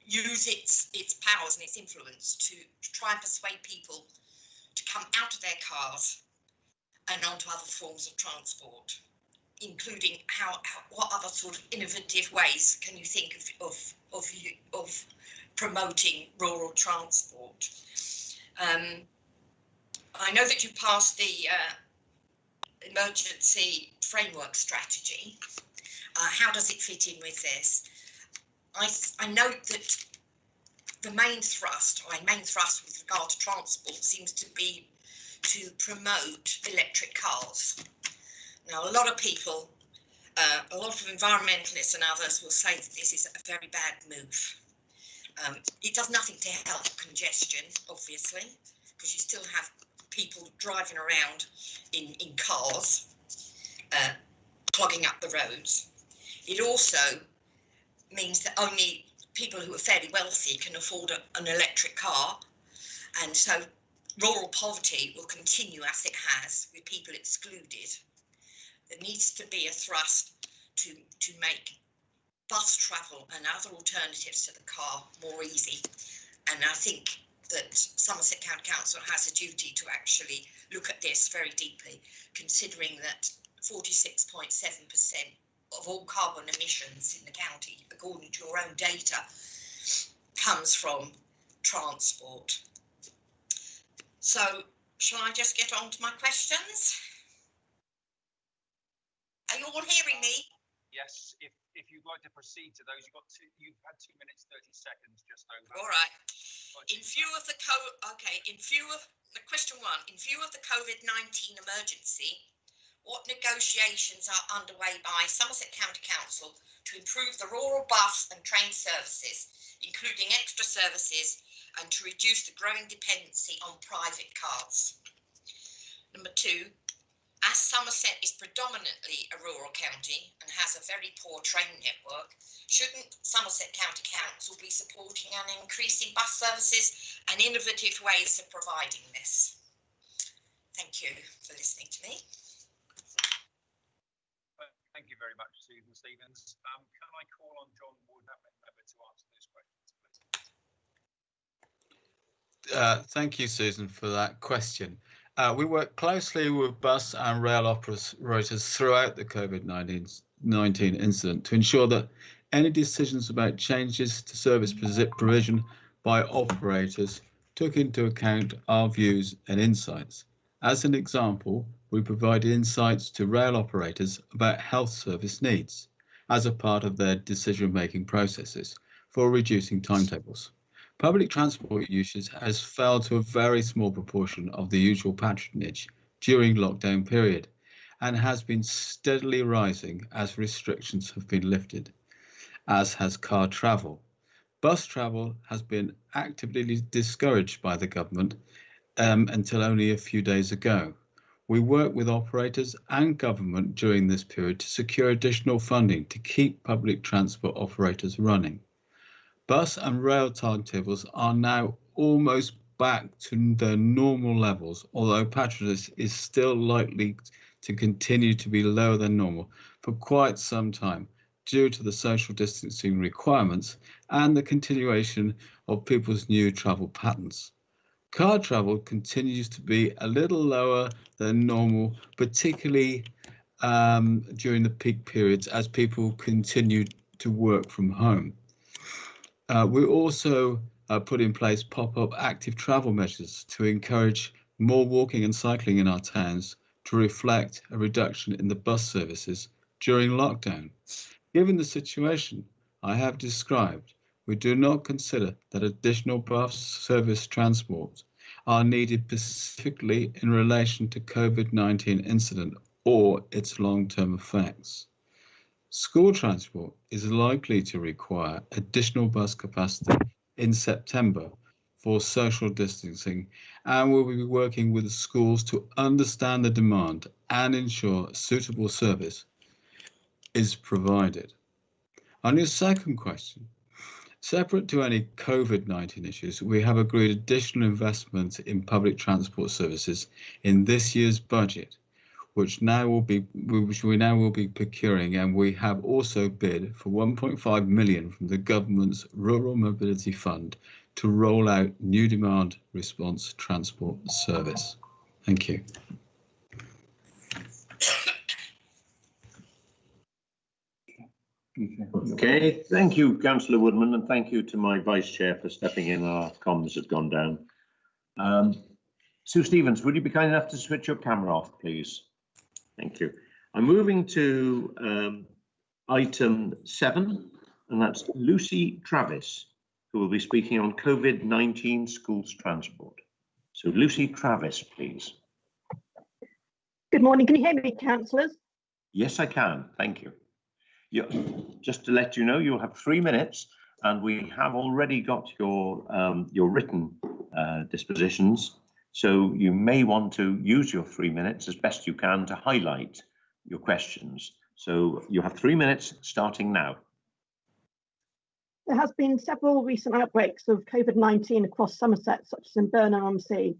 use its powers and its influence to try and persuade people to come out of their cars and onto other forms of transport, including what other sort of innovative ways can you think of promoting rural transport? I know that you passed the emergency framework strategy. How does it fit in with this? I note that the main thrust with regard to transport seems to be to promote electric cars. Now, a lot of people, a lot of environmentalists and others will say that this is a very bad move. It does nothing to help congestion, obviously, because you still have people driving around in cars, clogging up the roads. It also means that only people who are fairly wealthy can afford an electric car, and so rural poverty will continue as it has, with people excluded. There needs to be a thrust to make bus travel and other alternatives to the car more easy, and I think that Somerset County Council has a duty to actually look at this very deeply, considering that 46.7% of all carbon emissions in the county, according to your own data, comes from transport. So, shall I just get on to my questions? Are you all hearing me? Yes, if you'd like to proceed to those, you've had 2 minutes 30 seconds just over. All right. In view of the question one, in view of the COVID-19 emergency, what negotiations are underway by Somerset County Council to improve the rural bus and train services, including extra services, and to reduce the growing dependency on private cars? Number two, As Somerset is predominantly a rural county and has a very poor train network, shouldn't Somerset County Council be supporting and increasing bus services and innovative ways of providing this? Thank you for listening to me. Thank you very much, Susan Stevens. Can I call on John Wood, member, to answer those questions, please? Thank you, Susan, for that question. We work closely with bus and rail operators throughout the COVID-19 incident to ensure that any decisions about changes to service provision by operators took into account our views and insights. As an example, we provided insights to rail operators about health service needs as a part of their decision-making processes for reducing timetables. Public transport usage has fell to a very small proportion of the usual patronage during lockdown period and has been steadily rising as restrictions have been lifted, as has car travel. Bus travel has been actively discouraged by the government until only a few days ago. We work with operators and government during this period to secure additional funding to keep public transport operators running. Bus and rail timetables are now almost back to their normal levels, although patronage is still likely to continue to be lower than normal for quite some time due to the social distancing requirements and the continuation of people's new travel patterns. Car travel continues to be a little lower than normal, particularly during the peak periods as people continue to work from home. We also put in place pop-up active travel measures to encourage more walking and cycling in our towns to reflect a reduction in the bus services during lockdown. Given the situation I have described, we do not consider that additional bus service transport are needed specifically in relation to COVID-19 incident or its long-term effects. School transport is likely to require additional bus capacity in September for social distancing, and we'll be working with the schools to understand the demand and ensure suitable service is provided. On your second question, separate to any COVID-19 issues, we have agreed additional investment in public transport services in this year's budget, which we now will be procuring, and we have also bid for 1.5 million from the government's Rural Mobility Fund to roll out new demand response transport service. Thank you. Okay, thank you, Councillor Woodman, and thank you to my Vice Chair for stepping in. Our comms have gone down. Sue Stevens, would you be kind enough to switch your camera off, please? Thank you. I'm moving to item 7, and that's Lucy Travis, who will be speaking on COVID-19 schools transport. So Lucy Travis, please. Good morning. Can you hear me, councillors? Yes, I can. Thank you. Just to let you know, you'll have 3 minutes, and we have already got your written dispositions. So you may want to use your 3 minutes as best you can to highlight your questions. So you have 3 minutes starting now. There has been several recent outbreaks of COVID-19 across Somerset, such as in Burnham-on-Sea,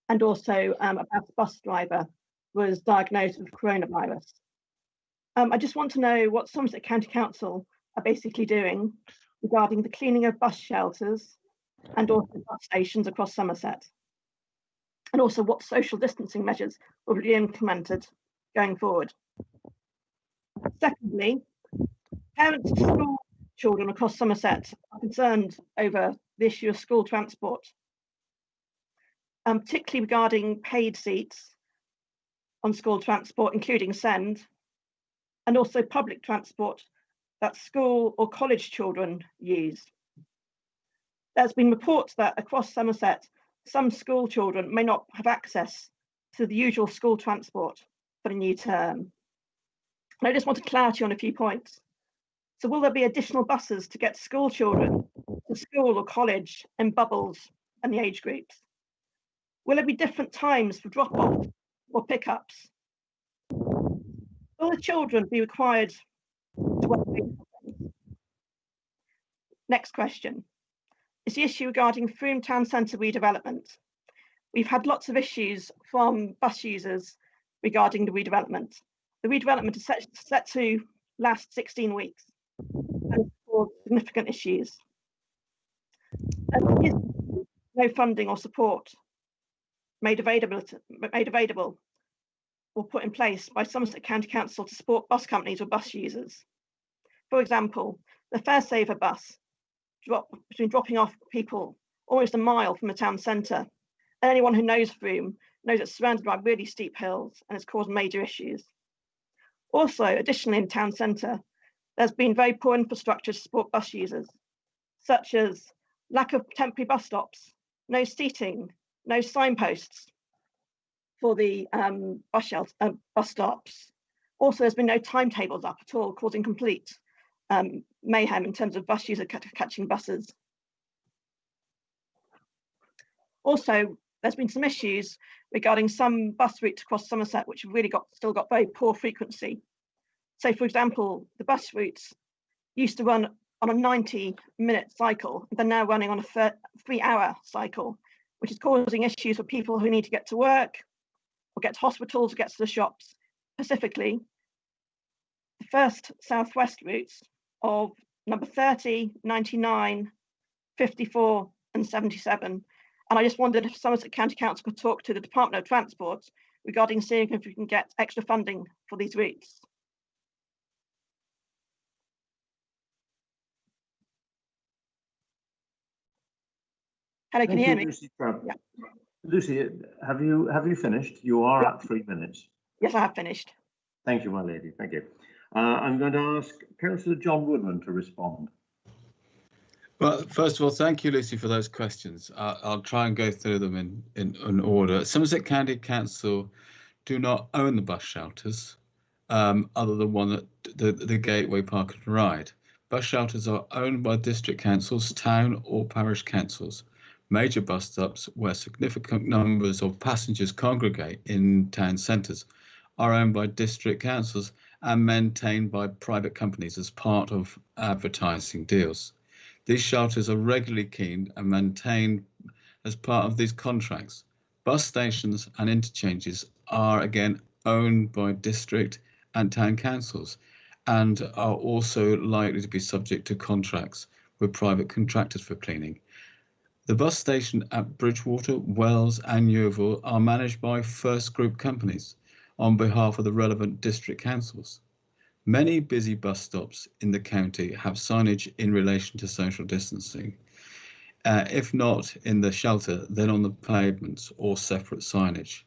and also a bus driver was diagnosed with coronavirus. I just want to know what Somerset County Council are basically doing regarding the cleaning of bus shelters and also bus stations across Somerset, and also what social distancing measures will be implemented going forward. Secondly, parents of school children across Somerset are concerned over the issue of school transport, particularly regarding paid seats on school transport, including SEND, and also public transport that school or college children use. There's been reports that across Somerset, some school children may not have access to the usual school transport for the new term. And I just wanted clarity on a few points. So will there be additional buses to get school children to school or college in bubbles and the age groups? Will there be different times for drop-off or pickups? Will the children be required to wear uniforms? Next question is the issue regarding Frome Town Centre redevelopment. We've had lots of issues from bus users regarding the redevelopment. The redevelopment is set to last 16 weeks and cause significant issues. There is no funding or support made available or put in place by Somerset County Council to support bus companies or bus users. For example, the Fairsaver bus dropping off people almost a mile from the town centre. And anyone who knows Frome knows it's surrounded by really steep hills and it's caused major issues. Also, additionally, in town centre, there's been very poor infrastructure to support bus users, such as lack of temporary bus stops, no seating, no signposts for the bus stops. Also, there's been no timetables up at all, causing complete mayhem in terms of bus users catching buses. Also, there's been some issues regarding some bus routes across Somerset, which have really still got very poor frequency. So, for example, the bus routes used to run on a 90-minute cycle. They're now running on a 3-hour cycle, which is causing issues for people who need to get to work or get to hospitals or get to the shops. Specifically, the first southwest routes of number 30, 99, 54 and 77. And I just wondered if Somerset County Council could talk to the Department of Transport regarding seeing if we can get extra funding for these routes. Hello, can you hear me? Lucy, yeah. Lucy, have you finished? You are at 3 minutes. Yes, I have finished. Thank you, my lady. Thank you. I'm going to ask Councillor John Woodman to respond. Well, first of all, thank you, Lucy, for those questions. I'll try and go through them in order. Somerset County Council do not own the bus shelters, other than one at the Gateway Park and Ride. Bus shelters are owned by district councils, town or parish councils. Major bus stops where significant numbers of passengers congregate in town centres are owned by district councils and maintained by private companies as part of advertising deals. These shelters are regularly cleaned and maintained as part of these contracts. Bus stations and interchanges are again owned by district and town councils and are also likely to be subject to contracts with private contractors for cleaning. The bus station at Bridgewater, Wells and Yeovil are managed by first group companies on behalf of the relevant district councils. Many busy bus stops in the county have signage in relation to social distancing. If not in the shelter, then on the pavements or separate signage.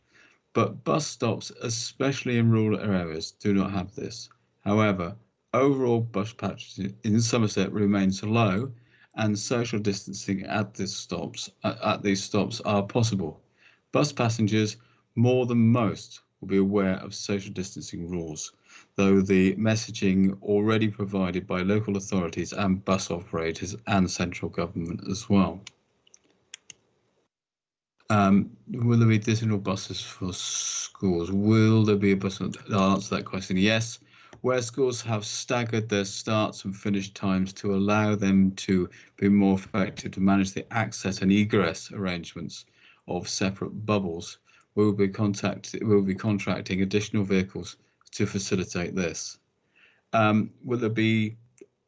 But bus stops, especially in rural areas, do not have this. However, overall bus passengers in Somerset remains low and social distancing at these stops are possible. Bus passengers, more than most, will be aware of social distancing rules, though the messaging already provided by local authorities and bus operators and central government as well. Will there be additional buses for schools? Will there be a bus? I'll answer that question. Yes. Where schools have staggered their starts and finish times to allow them to be more effective to manage the access and egress arrangements of separate bubbles, we'll be contracting additional vehicles to facilitate this. Will there be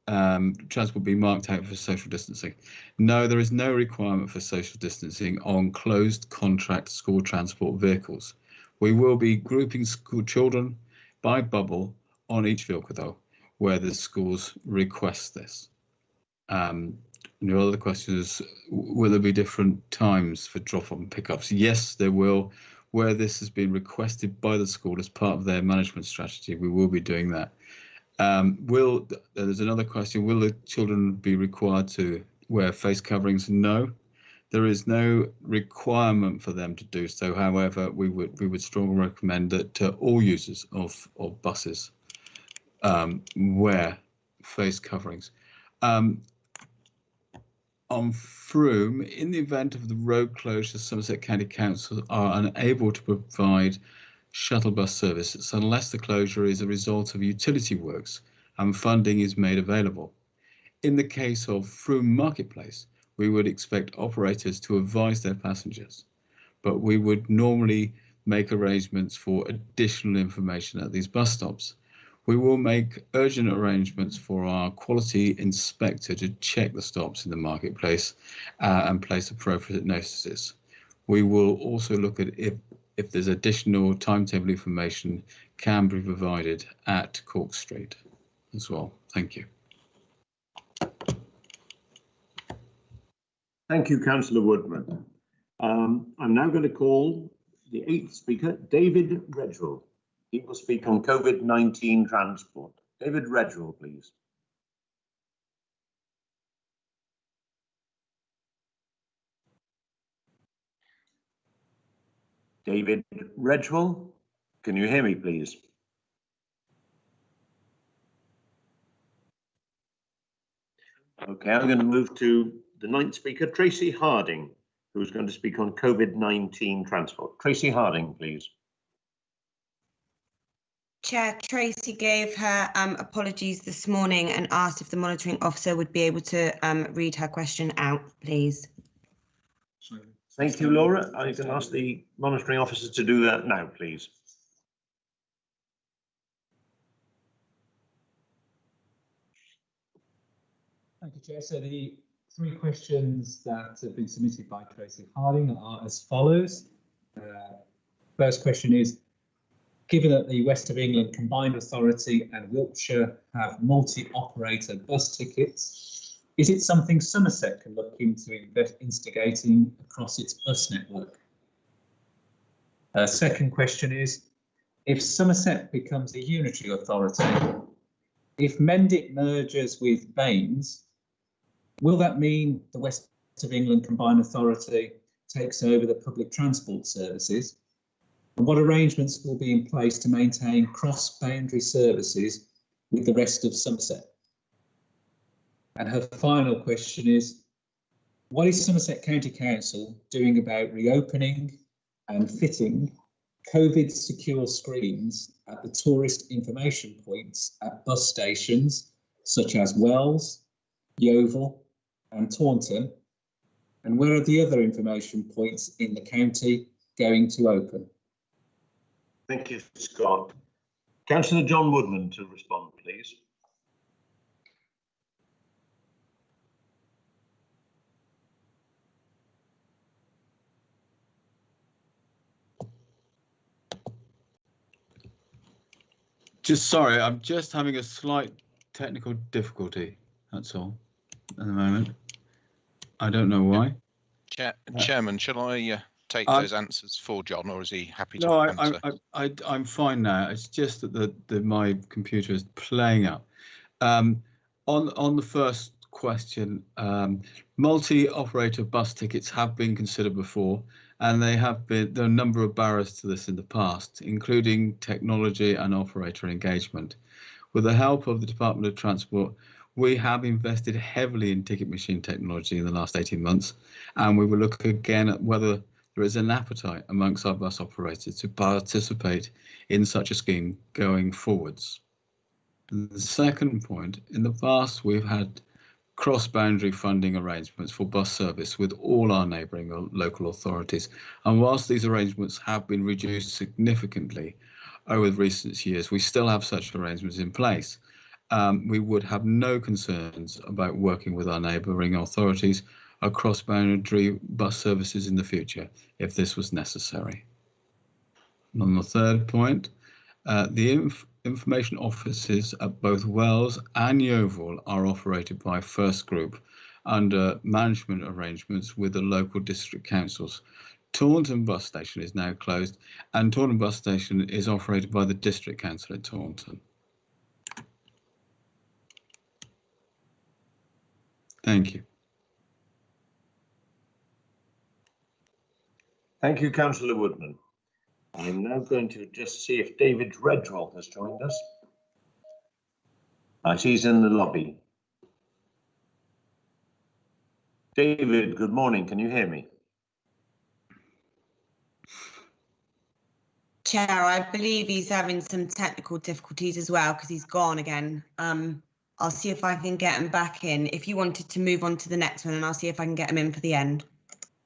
transport be marked out for social distancing? No, there is no requirement for social distancing on closed contract school transport vehicles. We will be grouping school children by bubble on each vehicle, though, where the schools request this. Your other question is, will there be different times for drop-off and pickups? Yes, there will. Where this has been requested by the school as part of their management strategy, we will be doing that. There's another question, will the children be required to wear face coverings? No, there is no requirement for them to do so. However, we would strongly recommend that all users of buses wear face coverings. On Frome, in the event of the road closure, Somerset County Council are unable to provide shuttle bus services unless the closure is a result of utility works and funding is made available. In the case of Frome Marketplace, we would expect operators to advise their passengers, but we would normally make arrangements for additional information at these bus stops. We will make urgent arrangements for our quality inspector to check the stops in the marketplace and place appropriate notices. We will also look at if there's additional timetable information can be provided at Cork Street as well. Thank you. Thank you, Councillor Woodman. I'm now going to call the 8th speaker, David Redrell. He will speak on COVID-19 transport. David Redrell, please. David Redrell, can you hear me, please? Okay, I'm going to move to the 9th speaker, Tracy Harding, who's going to speak on COVID-19 transport. Tracy Harding, please. Chair, Tracy gave her apologies this morning and asked if the monitoring officer would be able to read her question out, please. Thank you, Laura. I can ask the monitoring officer to do that now, please. Thank you, Chair. So the 3 questions that have been submitted by Tracy Harding are as follows. First question is, given that the West of England Combined Authority and Wiltshire have multi-operator bus tickets, is it something Somerset can look into instigating across its bus network? Second question is, if Somerset becomes a unitary authority, if Mendip merges with Baines, will that mean the West of England Combined Authority takes over the public transport services? And what arrangements will be in place to maintain cross-boundary services with the rest of Somerset? And her final question is, what is Somerset County Council doing about reopening and fitting COVID-secure screens at the tourist information points at bus stations such as Wells, Yeovil and Taunton? And where are the other information points in the county going to open? Thank you, Scott. Councillor John Woodman to respond, please. Sorry, I'm just having a slight technical difficulty, that's all, at the moment. I don't know why. Chairman, shall I take those answers for John, or is he happy to answer? I'm fine now. It's just that my computer is playing up. On the first question, multi-operator bus tickets have been considered before, and there are a number of barriers to this in the past, including technology and operator engagement. With the help of the Department of Transport, we have invested heavily in ticket machine technology in the last 18 months, and we will look again at whether there is an appetite amongst our bus operators to participate in such a scheme going forwards. And the second point, in the past, we've had cross-boundary funding arrangements for bus service with all our neighbouring local authorities. And whilst these arrangements have been reduced significantly over recent years, we still have such arrangements in place. We would have no concerns about working with our neighbouring authorities across boundary bus services in the future if this was necessary. And on the third point, the information offices at both Wells and Yeovil are operated by First Group under management arrangements with the local district councils. Taunton bus station is now closed, and Taunton bus station is operated by the district council at Taunton. Thank you. Thank you, Councillor Woodman. I'm now going to just see if David Redrell has joined us. He's in the lobby. David, good morning. Can you hear me? Chair, I believe he's having some technical difficulties as well because he's gone again. I'll see if I can get him back in. If you wanted to move on to the next one, and I'll see if I can get him in for the end.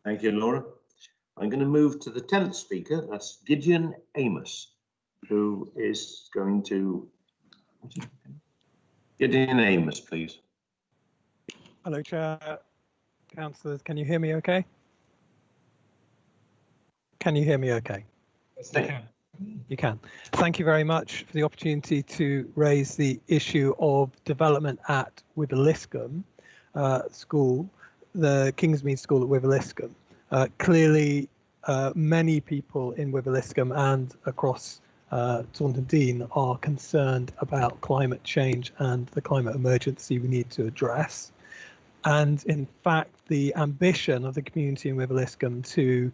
Thank you, Laura. I'm going to move to the 10th speaker. That's Gideon Amos, who is going to... Gideon Amos, please. Hello, Chair. Councillors, can you hear me okay? Can you hear me okay? Yes, I can. You can. Thank you very much for the opportunity to raise the issue of development at Wiveliscombe School, the Kingsmead School at Wiveliscombe. Clearly, many people in Wiveliscombe and across Taunton Deane are concerned about climate change and the climate emergency we need to address. And in fact, the ambition of the community in Wiveliscombe to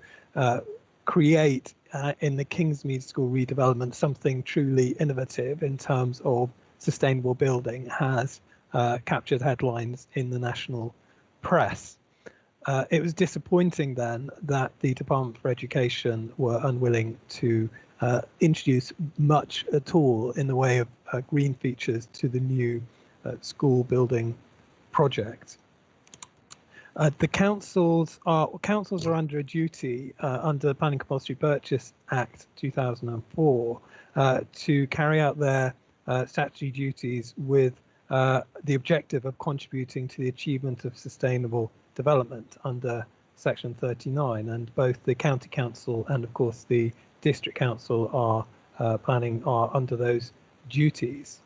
create in the Kingsmead School redevelopment something truly innovative in terms of sustainable building has captured headlines in the national press. It was disappointing then that the Department for Education were unwilling to introduce much at all in the way of green features to the new school building project. The councils are under a duty under the Planning Compulsory Purchase Act 2004 to carry out their statutory duties with the objective of contributing to the achievement of sustainable development under Section 39, and both the County Council and of course the District Council are under those duties.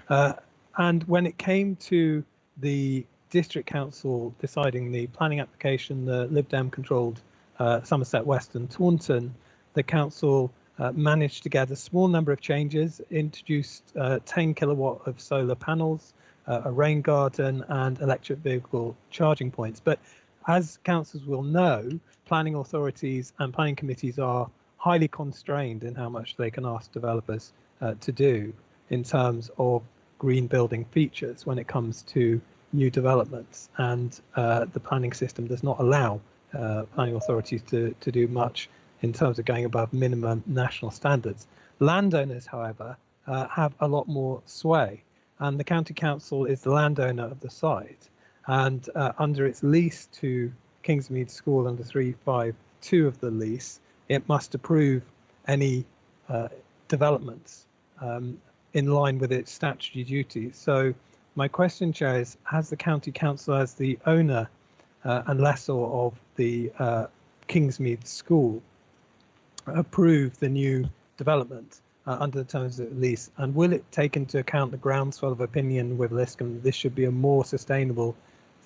And when it came to the District Council deciding the planning application, the Lib Dem controlled Somerset West and Taunton, the council managed to get a small number of changes, introduced 10 kilowatt of solar panels, a rain garden and electric vehicle charging points. But as councils will know, planning authorities and planning committees are highly constrained in how much they can ask developers to do in terms of green building features when it comes to new developments, and the planning system does not allow planning authorities to do much in terms of going above minimum national standards. Landowners, however, have a lot more sway, and the County Council is the landowner of the site, and under its lease to Kingsmead School under 352 of the lease, it must approve any developments in line with its statutory duties. So my question, Chair, is has the County Council, as the owner and lessor of the Kingsmead School, approved the new development under the terms of the lease? And will it take into account the groundswell of opinion with Liscombe that this should be a more sustainable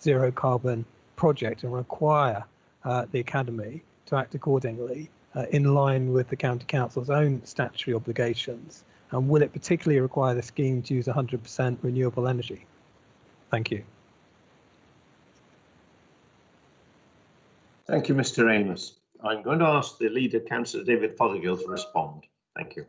zero carbon project and require the Academy to act accordingly in line with the County Council's own statutory obligations? And will it particularly require the scheme to use 100% renewable energy? Thank you. Thank you, Mr. Amos. I'm going to ask the leader, Councillor David Fothergill, to respond. Thank you.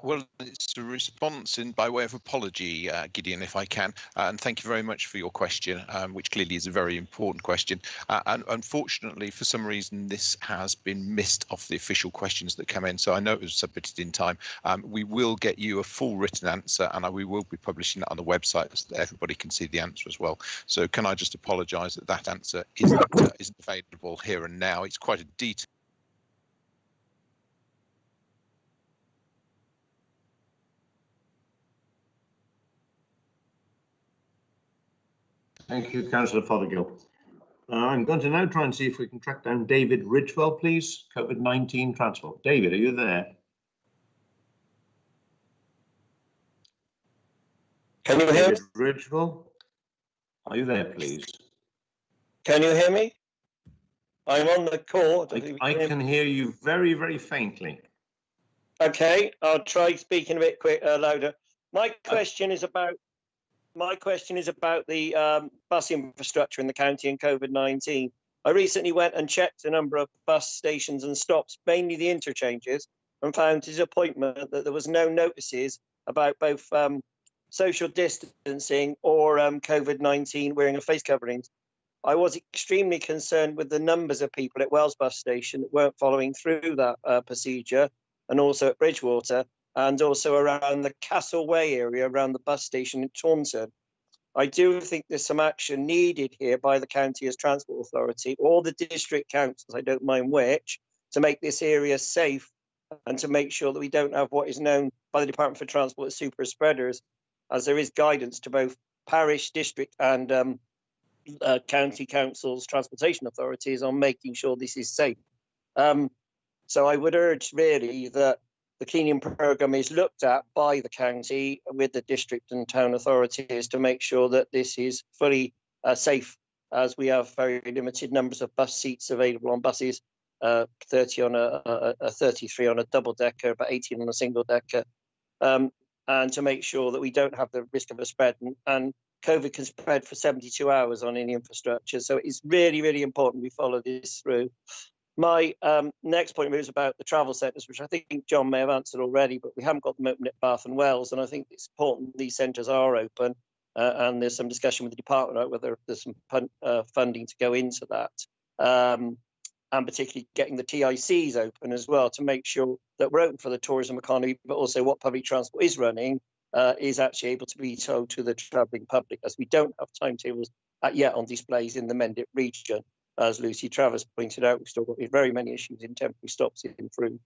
Well, it's a response by way of apology, Gideon, if I can, and thank you very much for your question, which clearly is a very important question. And unfortunately, for some reason, this has been missed off the official questions that come in, so I know it was submitted in time. We will get you a full written answer, and we will be publishing it on the website so that everybody can see the answer as well. So can I just apologise that that answer isn't available here and now. It's quite a detailed. Thank you, Councillor Fothergill. I'm going to now try and see if we can track down David Ridgewell, please. COVID-19 transport. David, are you there? Can you hear me? David Ridgewell, are you there, please? Can you hear me? I'm on the call. I can hear you very, very faintly. Okay, I'll try speaking a bit louder. My question is about the bus infrastructure in the county and COVID-19. I recently went and checked a number of bus stations and stops, mainly the interchanges, and found to disappointment that there was no notices about both social distancing or COVID-19 wearing of face coverings. I was extremely concerned with the numbers of people at Wells bus station that weren't following through that procedure. and also at Bridgewater, and also around the Castle Way area around the bus station in Taunton. I do think there's some action needed here by the county as transport authority or the district councils, I don't mind which, to make this area safe and to make sure that we don't have what is known by the Department for Transport as super spreaders, as there is guidance to both parish, district and county councils, transportation authorities on making sure this is safe. So I would urge really that the cleaning programme is looked at by the county with the district and town authorities to make sure that this is fully safe, as we have very limited numbers of bus seats available on buses, 30 on a 33 on a double decker, about 18 on a single decker, and to make sure that we don't have the risk of a spread. And COVID can spread for 72 hours on any infrastructure. So it's really, really important we follow this through. My next point was about the travel centres, which I think John may have answered already, but we haven't got them open at Bath and Wells. And I think it's important these centres are open. And there's some discussion with the department about whether there's some funding to go into that. And particularly getting the TICs open as well to make sure that we're open for the tourism economy, but also what public transport is running is actually able to be told to the travelling public, as we don't have timetables yet on displays in the Mendip region. As Lucy Travers pointed out, we've still got very many issues in temporary stops in Frome.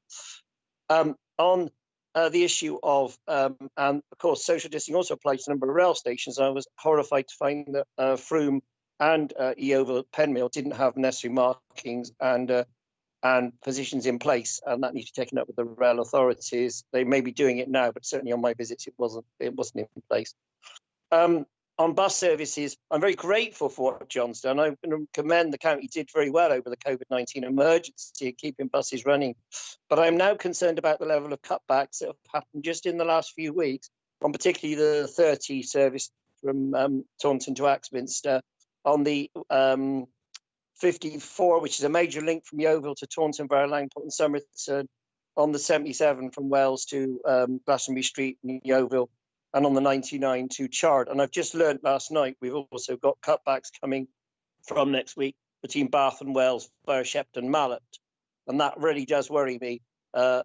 On the issue of, and of course, social distancing also applies to a number of rail stations. I was horrified to find that Frome and Yeovil Penmill didn't have necessary markings and positions in place, and that needs to be taken up with the rail authorities. They may be doing it now, but certainly on my visits, it wasn't in place. On bus services, I'm very grateful for what John's done. I commend the county did very well over the COVID-19 emergency, keeping buses running. But I'm now concerned about the level of cutbacks that have happened just in the last few weeks, on particularly the 30 service from Taunton to Axminster, on the 54, which is a major link from Yeovil to Taunton via Langport and Somerset, on the 77 from Wells to Glastonbury Street in Yeovil, and on the 99 to Chard. And I've just learned last night we've also got cutbacks coming from next week between Bath and Wells via Shepton Mallet. And that really does worry me.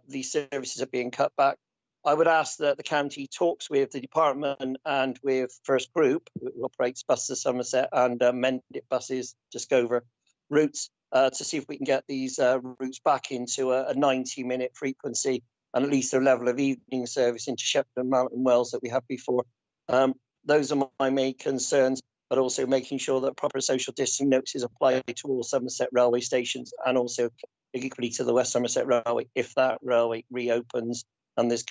These services are being cut back. I would ask that the county talks with the department and with First Group, who operates buses Somerset and Mendip buses, just over routes, to see if we can get these routes back into a 90-minute frequency and at least a level of evening service into Shepton, Mallet and Wells that we had before. Those are my main concerns, but also making sure that proper social distancing notices apply to all Somerset railway stations and also equally to the West Somerset Railway if that railway reopens. And there's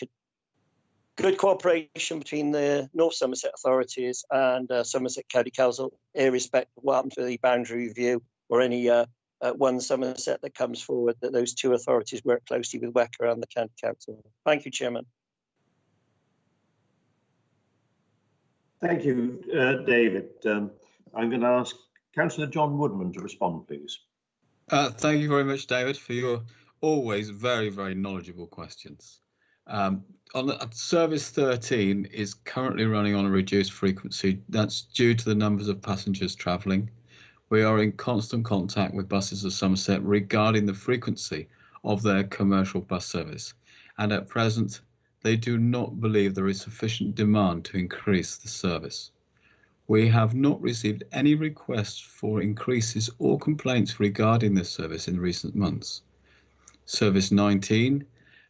good cooperation between the North Somerset authorities and Somerset County Council, irrespective of what happens with the boundary review or any one Somerset that comes forward, that those two authorities work closely with WECA and the County Council. Thank you, Chairman. Thank you, David. I'm going to ask Councillor John Woodman to respond, please. Thank you very much, David, for your always very, very knowledgeable questions. Service 13 is currently running on a reduced frequency. That's due to the numbers of passengers travelling. We are in constant contact with Buses of Somerset regarding the frequency of their commercial bus service, and at present they do not believe there is sufficient demand to increase the service. We have not received any requests for increases or complaints regarding this service in recent months. Service 19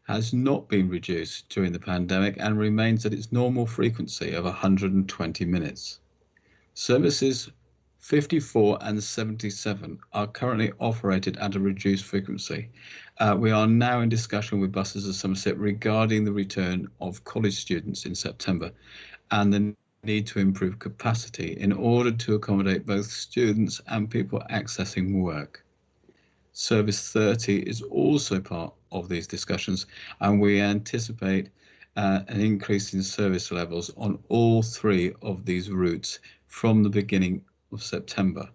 has not been reduced during the pandemic and remains at its normal frequency of 120 minutes. Services 54 and 77 are currently operated at a reduced frequency. We are now in discussion with Buses of Somerset regarding the return of college students in September and the need to improve capacity in order to accommodate both students and people accessing work. Service 30 is also part of these discussions, and we anticipate an increase in service levels on all three of these routes from the beginning of September.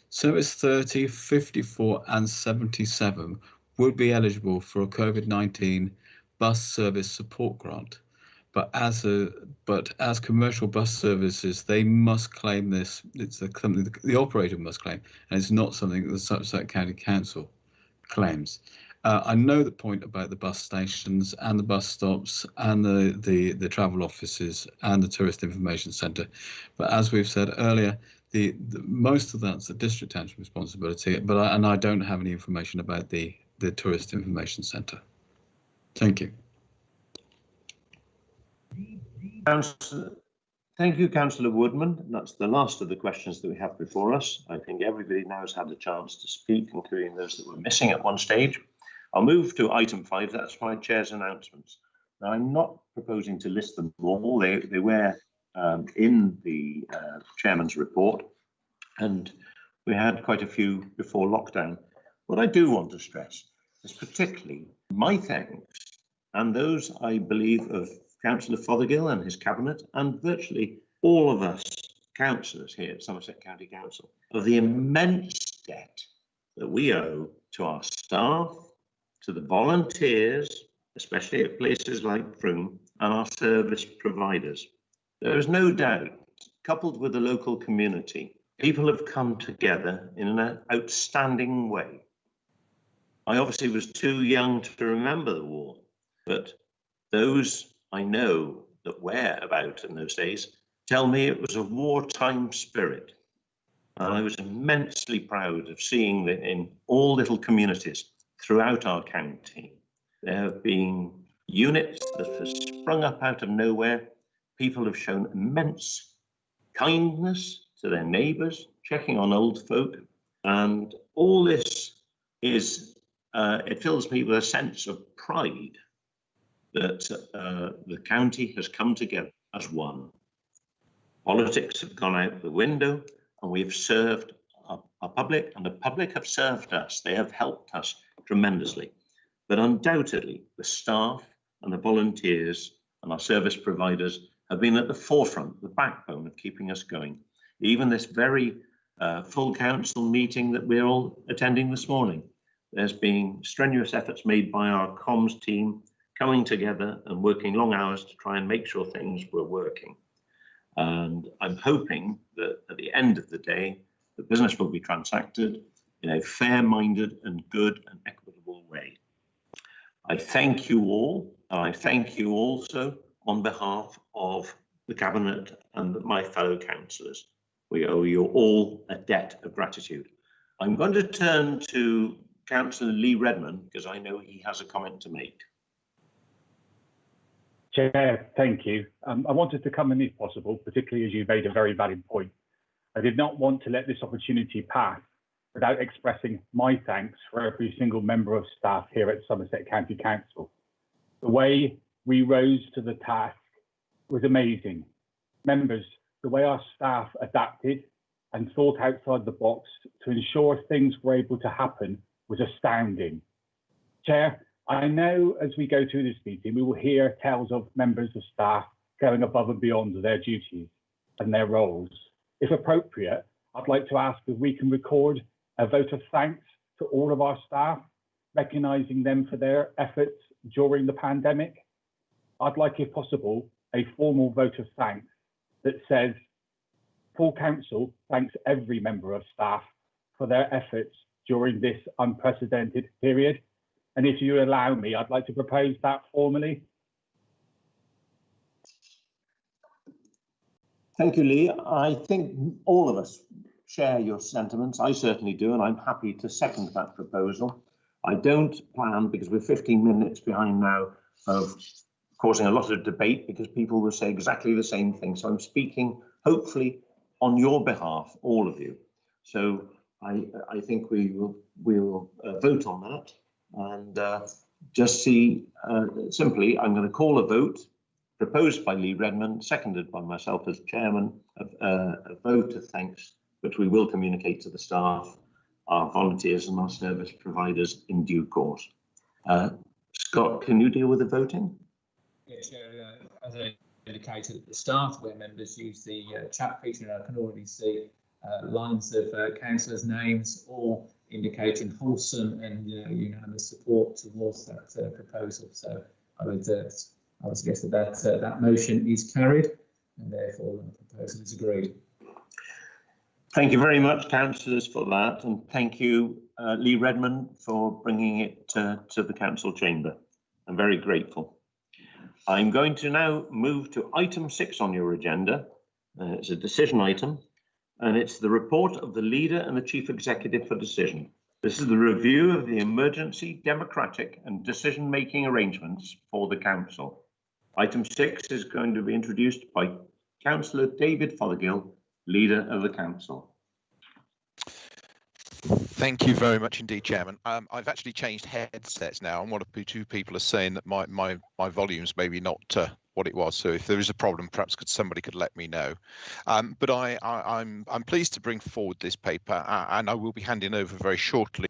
Service 30, 54 and 77 would be eligible for a COVID-19 bus service support grant, but as commercial bus services, they must claim this. It's the operator must claim, and it's not something that the Somerset County Council claims. I know the point about the bus stations and the bus stops and the travel offices and the tourist information centre, but as we've said earlier, the most of that's the district township responsibility. But I don't have any information about the tourist information centre. Thank you. Thank you, Councillor Woodman. That's the last of the questions that we have before us. I think everybody now has had the chance to speak, including those that were missing at one stage. I'll move to item 5. That's my chair's announcements. Now, I'm not proposing to list them all. They were in the chairman's report, and we had quite a few before lockdown. What I do want to stress is particularly my thanks and those, I believe, of Councillor Fothergill and his cabinet, and virtually all of us councillors here at Somerset County Council, of the immense debt that we owe to our staff, to the volunteers, especially at places like Frome, and our service providers. There is no doubt, coupled with the local community, people have come together in an outstanding way. I obviously was too young to remember the war, but those I know that were about in those days tell me it was a wartime spirit. And I was immensely proud of seeing that in all little communities throughout our county, there have been units that have sprung up out of nowhere. People have shown immense kindness to their neighbours, checking on old folk. And all this is, it fills me with a sense of pride that the county has come together as one. Politics have gone out the window, and we have served our public, and the public have served us. They have helped us tremendously. But undoubtedly, the staff and the volunteers and our service providers have been at the forefront, the backbone of keeping us going. Even this very full council meeting that we're all attending this morning, there's been strenuous efforts made by our comms team, coming together and working long hours to try and make sure things were working. And I'm hoping that at the end of the day, the business will be transacted in a fair-minded and good and equitable way. I thank you all, and I thank you also on behalf of the Cabinet and my fellow councillors. We owe you all a debt of gratitude. I'm going to turn to Councillor Lee Redmond because I know he has a comment to make. Chair, thank you. I wanted to come in if possible, particularly as you made a very valid point. I did not want to let this opportunity pass without expressing my thanks for every single member of staff here at Somerset County Council. The way we rose to the task was amazing. Members, the way our staff adapted and thought outside the box to ensure things were able to happen was astounding. Chair, I know as we go through this meeting, we will hear tales of members of staff going above and beyond their duties and their roles. If appropriate, I'd like to ask if we can record a vote of thanks to all of our staff, recognising them for their efforts during the pandemic. I'd like, if possible, a formal vote of thanks that says, full council thanks every member of staff for their efforts during this unprecedented period. And if you allow me, I'd like to propose that formally. Thank you, Lee. I think all of us share your sentiments. I certainly do, and I'm happy to second that proposal. I don't plan, because we're 15 minutes behind now, of causing a lot of debate because people will say exactly the same thing. So I'm speaking, hopefully, on your behalf, all of you. So I think we'll vote on that. And just see, simply, I'm going to call a vote proposed by Lee Redmond, seconded by myself as chairman, a vote of thanks, which we will communicate to the staff, our volunteers and our service providers in due course. Scott, can you deal with the voting? Yes, as I indicated at the start, where members use the chat feature, I can already see lines of councillors' names, all indicating wholesome and unanimous support towards that proposal. So I would suggest that that motion is carried, and therefore the proposal is agreed. Thank you very much, councillors, for that, and thank you, Lee Redmond, for bringing it to the council chamber. I'm very grateful. I'm going to now move to item 6 on your agenda. It's a decision item, and it's the report of the leader and the chief executive for decision. This is the review of the emergency, democratic and decision-making arrangements for the council. Item 6 is going to be introduced by Councillor David Fothergill, leader of the council. Thank you very much indeed, Chairman. I've actually changed headsets now, and one of the two people are saying that my volume's maybe not what it was. So if there is a problem, perhaps somebody could let me know. But I'm pleased to bring forward this paper, and I will be handing over very shortly.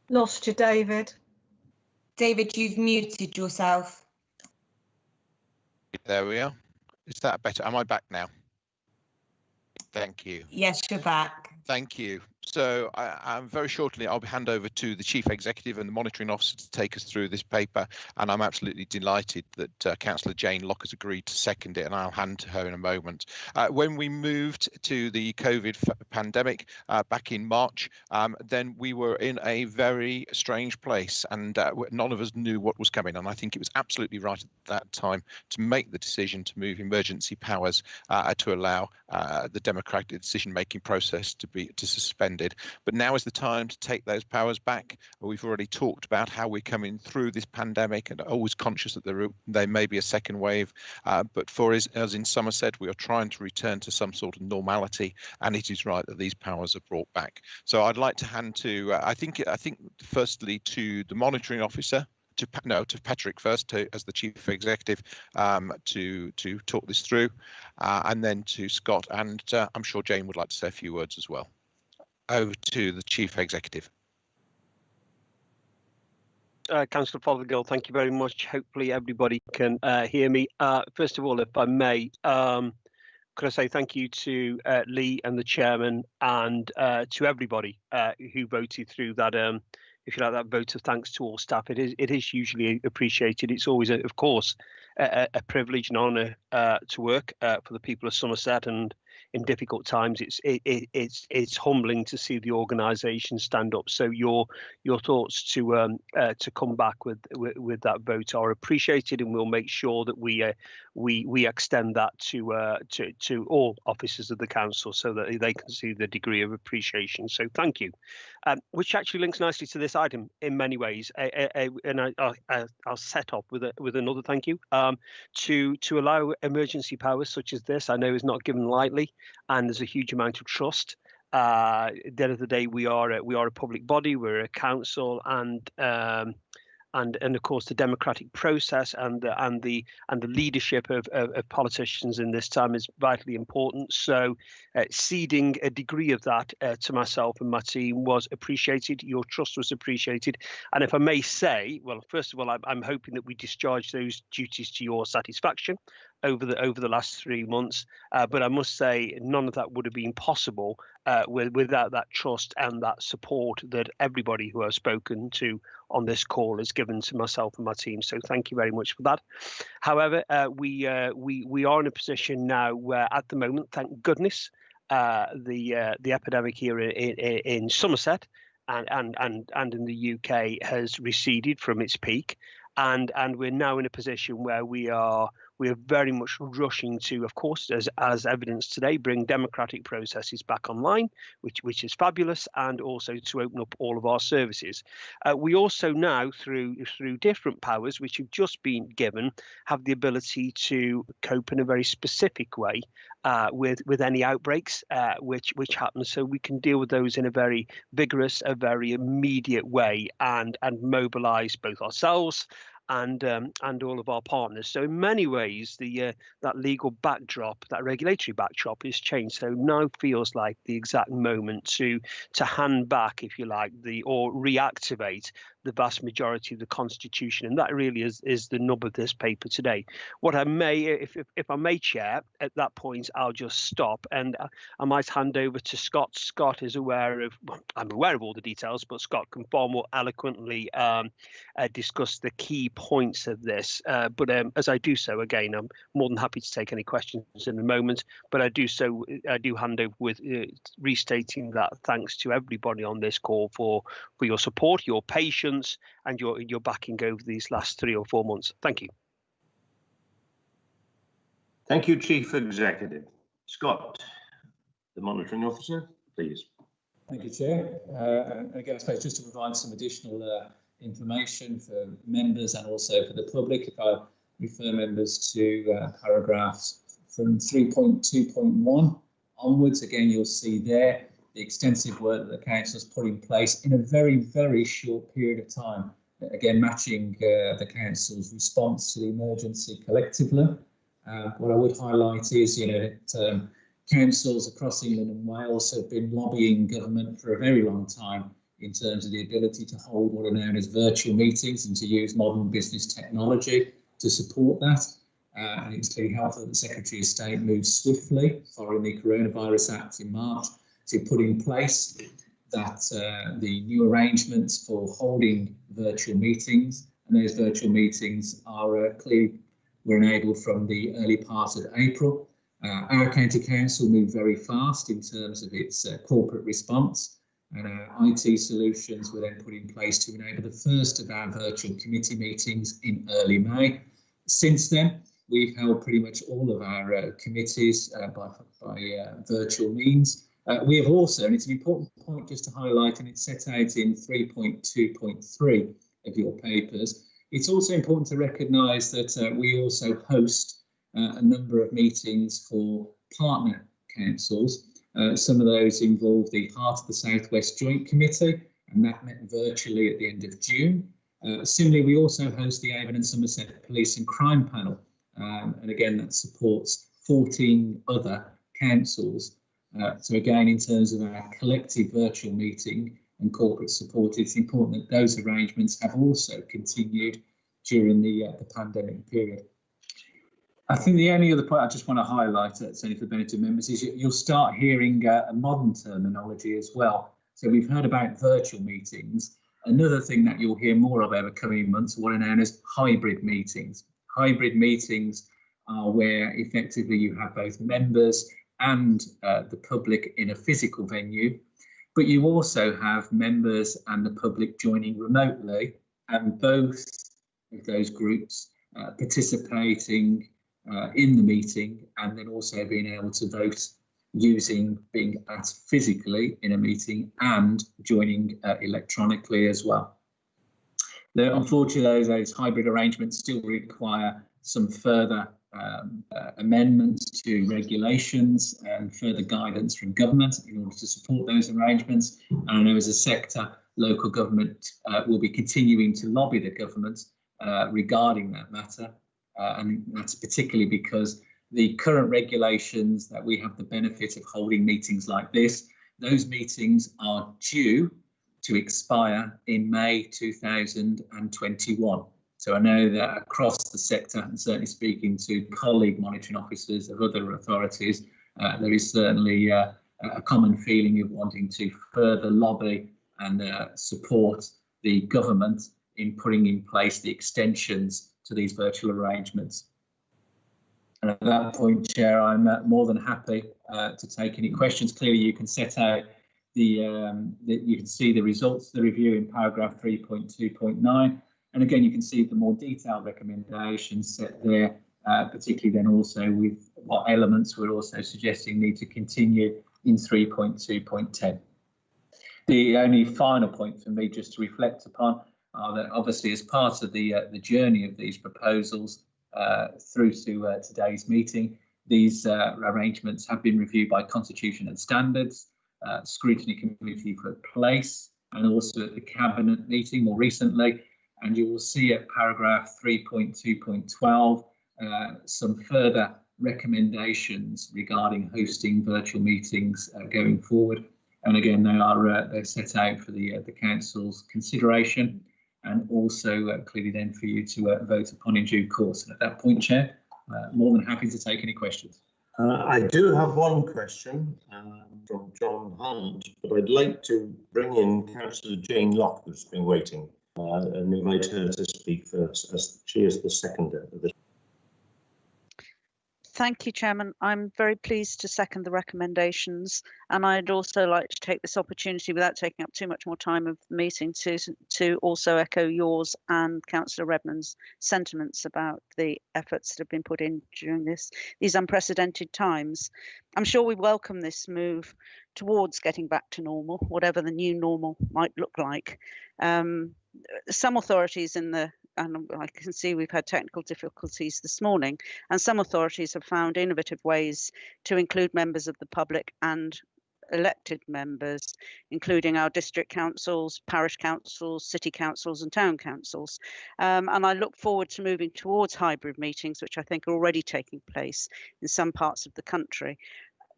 Lost you, David. David, you've muted yourself. There we are. Is that better? Am I back now? Thank you. Yes, you're back. Thank you. So very shortly, I'll hand over to the Chief Executive and the Monitoring Officer to take us through this paper. And I'm absolutely delighted that Councillor Jane Locke has agreed to second it, and I'll hand to her in a moment. When we moved to the COVID pandemic back in March, then we were in a very strange place, and none of us knew what was coming. And I think it was absolutely right at that time to make the decision to move emergency powers to allow the democratic decision-making process to suspend. But now is the time to take those powers back. We've already talked about how we're coming through this pandemic, and always conscious that there may be a second wave. But for us in Somerset, we are trying to return to some sort of normality, and it is right that these powers are brought back. So I'd like to hand to I think firstly to the monitoring officer. To Patrick first, as the Chief Executive, to talk this through, and then to Scott, and I'm sure Jane would like to say a few words as well. Over to the Chief Executive. Councillor Fothergill, thank you very much. Hopefully everybody can hear me. First of all, if I may, could I say thank you to Lee and the chairman, and to everybody who voted through that, if you like, that vote of thanks to all staff. It is usually appreciated. It's always, of course, a privilege and honour to work for the people of Somerset, and in difficult times, it's humbling to see the organisation stand up. So your thoughts to come back with that vote are appreciated, and we'll make sure that we extend that to all officers of the council so that they can see the degree of appreciation. So thank you, which actually links nicely to this item in many ways. And I'll set off with another thank you to allow emergency powers such as this. I know is not given lightly, and there's a huge amount of trust. At the end of the day, we are a public body, we're a council, and of course the democratic process and the leadership of politicians in this time is vitally important. So ceding a degree of that to myself and my team was appreciated. Your trust was appreciated, and if I may say, well, first of all, I'm hoping that we discharge those duties to your satisfaction over the last 3 months, but I must say none of that would have been possible without that trust and that support that everybody who I've spoken to on this call has given to myself and my team. So thank you very much for that. However, we are in a position now where, at the moment, thank goodness, the epidemic here in Somerset and in the UK has receded from its peak, and we're now in a position where we are very much rushing to, of course, as evidenced today, bring democratic processes back online, which is fabulous, and also to open up all of our services. We also now, through different powers which have just been given, have the ability to cope in a very specific way with any outbreaks which happen, so we can deal with those in a very vigorous, a very immediate way, and mobilise both ourselves and all of our partners. So in many ways, that legal backdrop, that regulatory backdrop, has changed. So now feels like the exact moment to hand back, if you like, or reactivate the vast majority of the Constitution, and that really is the nub of this paper today. What I may, if I may, Chair, at that point I'll just stop, and I might hand over to Scott. Scott is aware of, well, I'm aware of all the details, but Scott can far more eloquently discuss the key points of this. But as I do so, again, I'm more than happy to take any questions in a moment, but I do hand over with restating that thanks to everybody on this call for your support, your patience, and your backing over these last 3 or 4 months. Thank you. Thank you, Chief Executive. Scott, the Monitoring Officer, please. Thank you, Chair. And again, I suppose just to provide some additional information for members and also for the public, if I refer members to paragraphs from 3.2.1 onwards, again, you'll see there the extensive work that the Council has put in place in a very, very short period of time. Again, matching the Council's response to the emergency collectively. What I would highlight is, that councils across England and Wales have been lobbying government for a very long time in terms of the ability to hold what are known as virtual meetings and to use modern business technology to support that. And it's clearly helpful that the Secretary of State moved swiftly following the Coronavirus Act in March to put in place that the new arrangements for holding virtual meetings, and those virtual meetings are clearly were enabled from the early part of April. Our County Council moved very fast in terms of its corporate response, and our IT solutions were then put in place to enable the first of our virtual committee meetings in early May. Since then, we've held pretty much all of our committees by virtual means. We have also, and it's an important point just to highlight, and it's set out in 3.2.3 of your papers, it's also important to recognise that we also host a number of meetings for partner councils. Some of those involve the Heart of the South West Joint Committee, and that met virtually at the end of June. Similarly, we also host the Avon and Somerset Police and Crime Panel, and again that supports 14 other councils. So again, in terms of our collective virtual meeting and corporate support, it's important that those arrangements have also continued during the pandemic period. I think the only other point I just want to highlight, certainly for the benefit of members, is you'll start hearing a modern terminology as well. So we've heard about virtual meetings. Another thing that you'll hear more of over coming months are what are known as hybrid meetings. Hybrid meetings are where effectively you have both members and the public in a physical venue, but you also have members and the public joining remotely, and both of those groups participating in the meeting, and then also being able to vote using being at physically in a meeting and joining electronically as well. Now, unfortunately, those hybrid arrangements still require some further amendments to regulations and further guidance from government in order to support those arrangements. And I know as a sector, local government will be continuing to lobby the government regarding that matter. And that's particularly because the current regulations that we have the benefit of holding meetings like this, those meetings are due to expire in May 2021. So I know that across the sector, and certainly speaking to colleague monitoring officers of other authorities, there is certainly a common feeling of wanting to further lobby and support the government in putting in place the extensions to these virtual arrangements. And at that point, Chair, I'm more than happy to take any questions. Clearly, you can set out you can see the results of the review in paragraph 3.2.9. And again, you can see the more detailed recommendations set there, particularly then also with what elements we're also suggesting need to continue in 3.2.10. The only final point for me just to reflect upon are that obviously as part of the journey of these proposals through to today's meeting, these arrangements have been reviewed by Constitution and Standards, Scrutiny Committee for place, and also at the Cabinet meeting more recently. And you will see at paragraph 3.2.12 some further recommendations regarding hosting virtual meetings going forward. And again, they're set out for the Council's consideration. and also clearly then for you to vote upon in due course. And at that point, Chair, more than happy to take any questions. I do have one question from John Hunt, but I'd like to bring in Councillor Jane Locke, who's been waiting, and invite her to speak first, as she is the seconder of the. Thank you, Chairman. I'm very pleased to second the recommendations, and I'd also like to take this opportunity, without taking up too much more time of the meeting, to also echo yours and Councillor Redmond's sentiments about the efforts that have been put in during these unprecedented times. I'm sure we welcome this move towards getting back to normal, whatever the new normal might look like. Some authorities and I can see we've had technical difficulties this morning, and some authorities have found innovative ways to include members of the public and elected members, including our district councils, parish councils, city councils and town councils. And I look forward to moving towards hybrid meetings, which I think are already taking place in some parts of the country.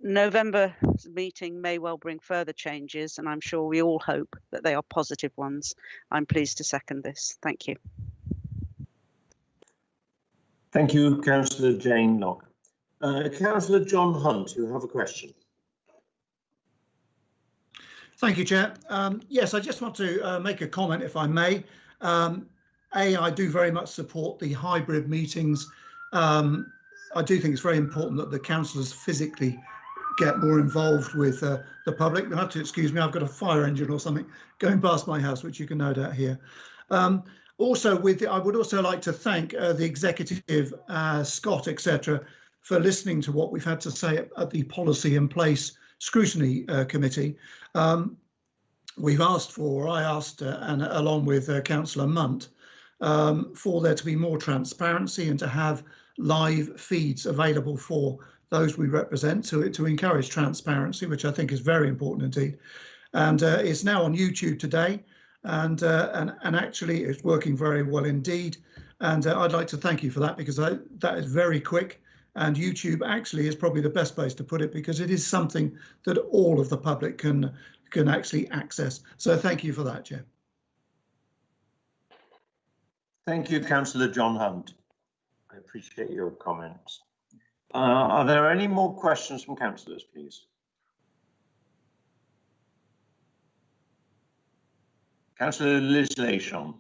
November's meeting may well bring further changes, and I'm sure we all hope that they are positive ones. I'm pleased to second this. Thank you. Thank you, Councillor Jane Locke. Councillor John Hunt, you have a question. Thank you, Chair. Yes, I just want to make a comment, if I may. I do very much support the hybrid meetings. I do think it's very important that the councillors physically get more involved with the public. You'll have to excuse me, I've got a fire engine or something going past my house, which you can no doubt hear. Also, I would also like to thank the executive, Scott, etc., for listening to what we've had to say at the Policy in Place Scrutiny Committee. We've asked for, I asked, and along with Councillor Munt, for there to be more transparency and to have live feeds available for those we represent to encourage transparency, which I think is very important indeed. And it's now on YouTube today. And actually it's working very well indeed, and I'd like to thank you for that, because that is very quick, and YouTube actually is probably the best place to put it, because it is something that all of the public can actually access. So thank you for that, Chair. Thank you, Councillor John Hunt. I appreciate your comments. Are there any more questions from councillors, please? Councillor Liz Lashon.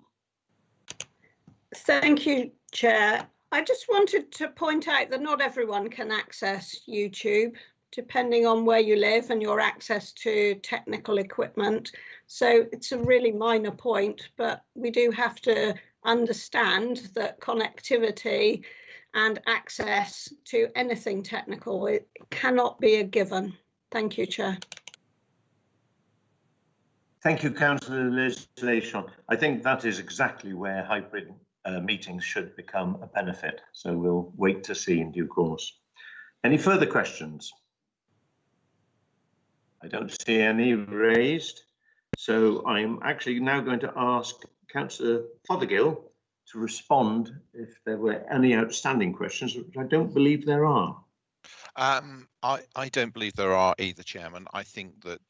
Thank you, Chair. I just wanted to point out that not everyone can access YouTube, depending on where you live and your access to technical equipment. So it's a really minor point, but we do have to understand that connectivity and access to anything technical, it cannot be a given. Thank you, Chair. Thank you, Councillor Liz Lashon. I think that is exactly where hybrid meetings should become a benefit. So we'll wait to see in due course. Any further questions? I don't see any raised. So I'm actually now going to ask Councillor Fothergill to respond if there were any outstanding questions, which I don't believe there are. I don't believe there are either, Chairman. I think that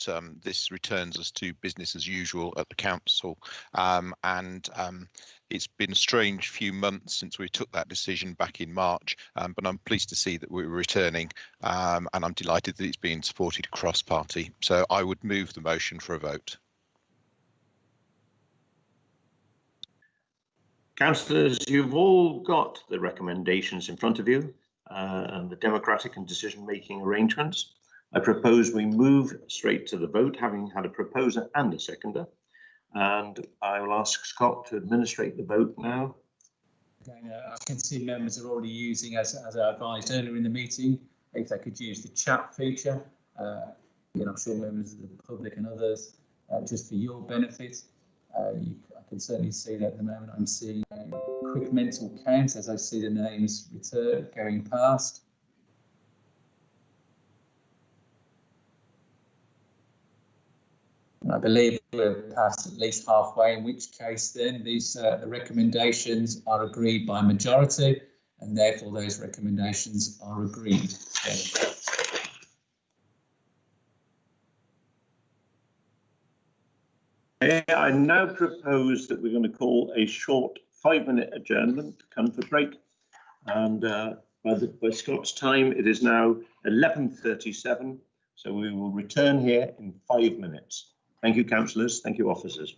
this returns us to business as usual at the council, and it's been a strange few months since we took that decision back in March, but I'm pleased to see that we're returning, and I'm delighted that it's being supported cross-party. So I would move the motion for a vote. Councillors, you've all got the recommendations in front of you and the democratic and decision-making arrangements. I propose we move straight to the vote, having had a proposer and a seconder. And I will ask Scott to administrate the vote now. Again, I can see members are already using, as I advised earlier in the meeting, if they could use the chat feature. I'm sure members of the public and others, just for your benefit. I can certainly see that at the moment. I'm seeing a quick mental count as I see the names return going past. And I believe we're past at least halfway, in which case then these the recommendations are agreed by majority, and therefore those recommendations are agreed. I now propose that we're going to call a short 5-minute adjournment, come for break. And by Scott's time, it is now 11:37. So we will return here in 5 minutes. Thank you, councillors. Thank you, officers.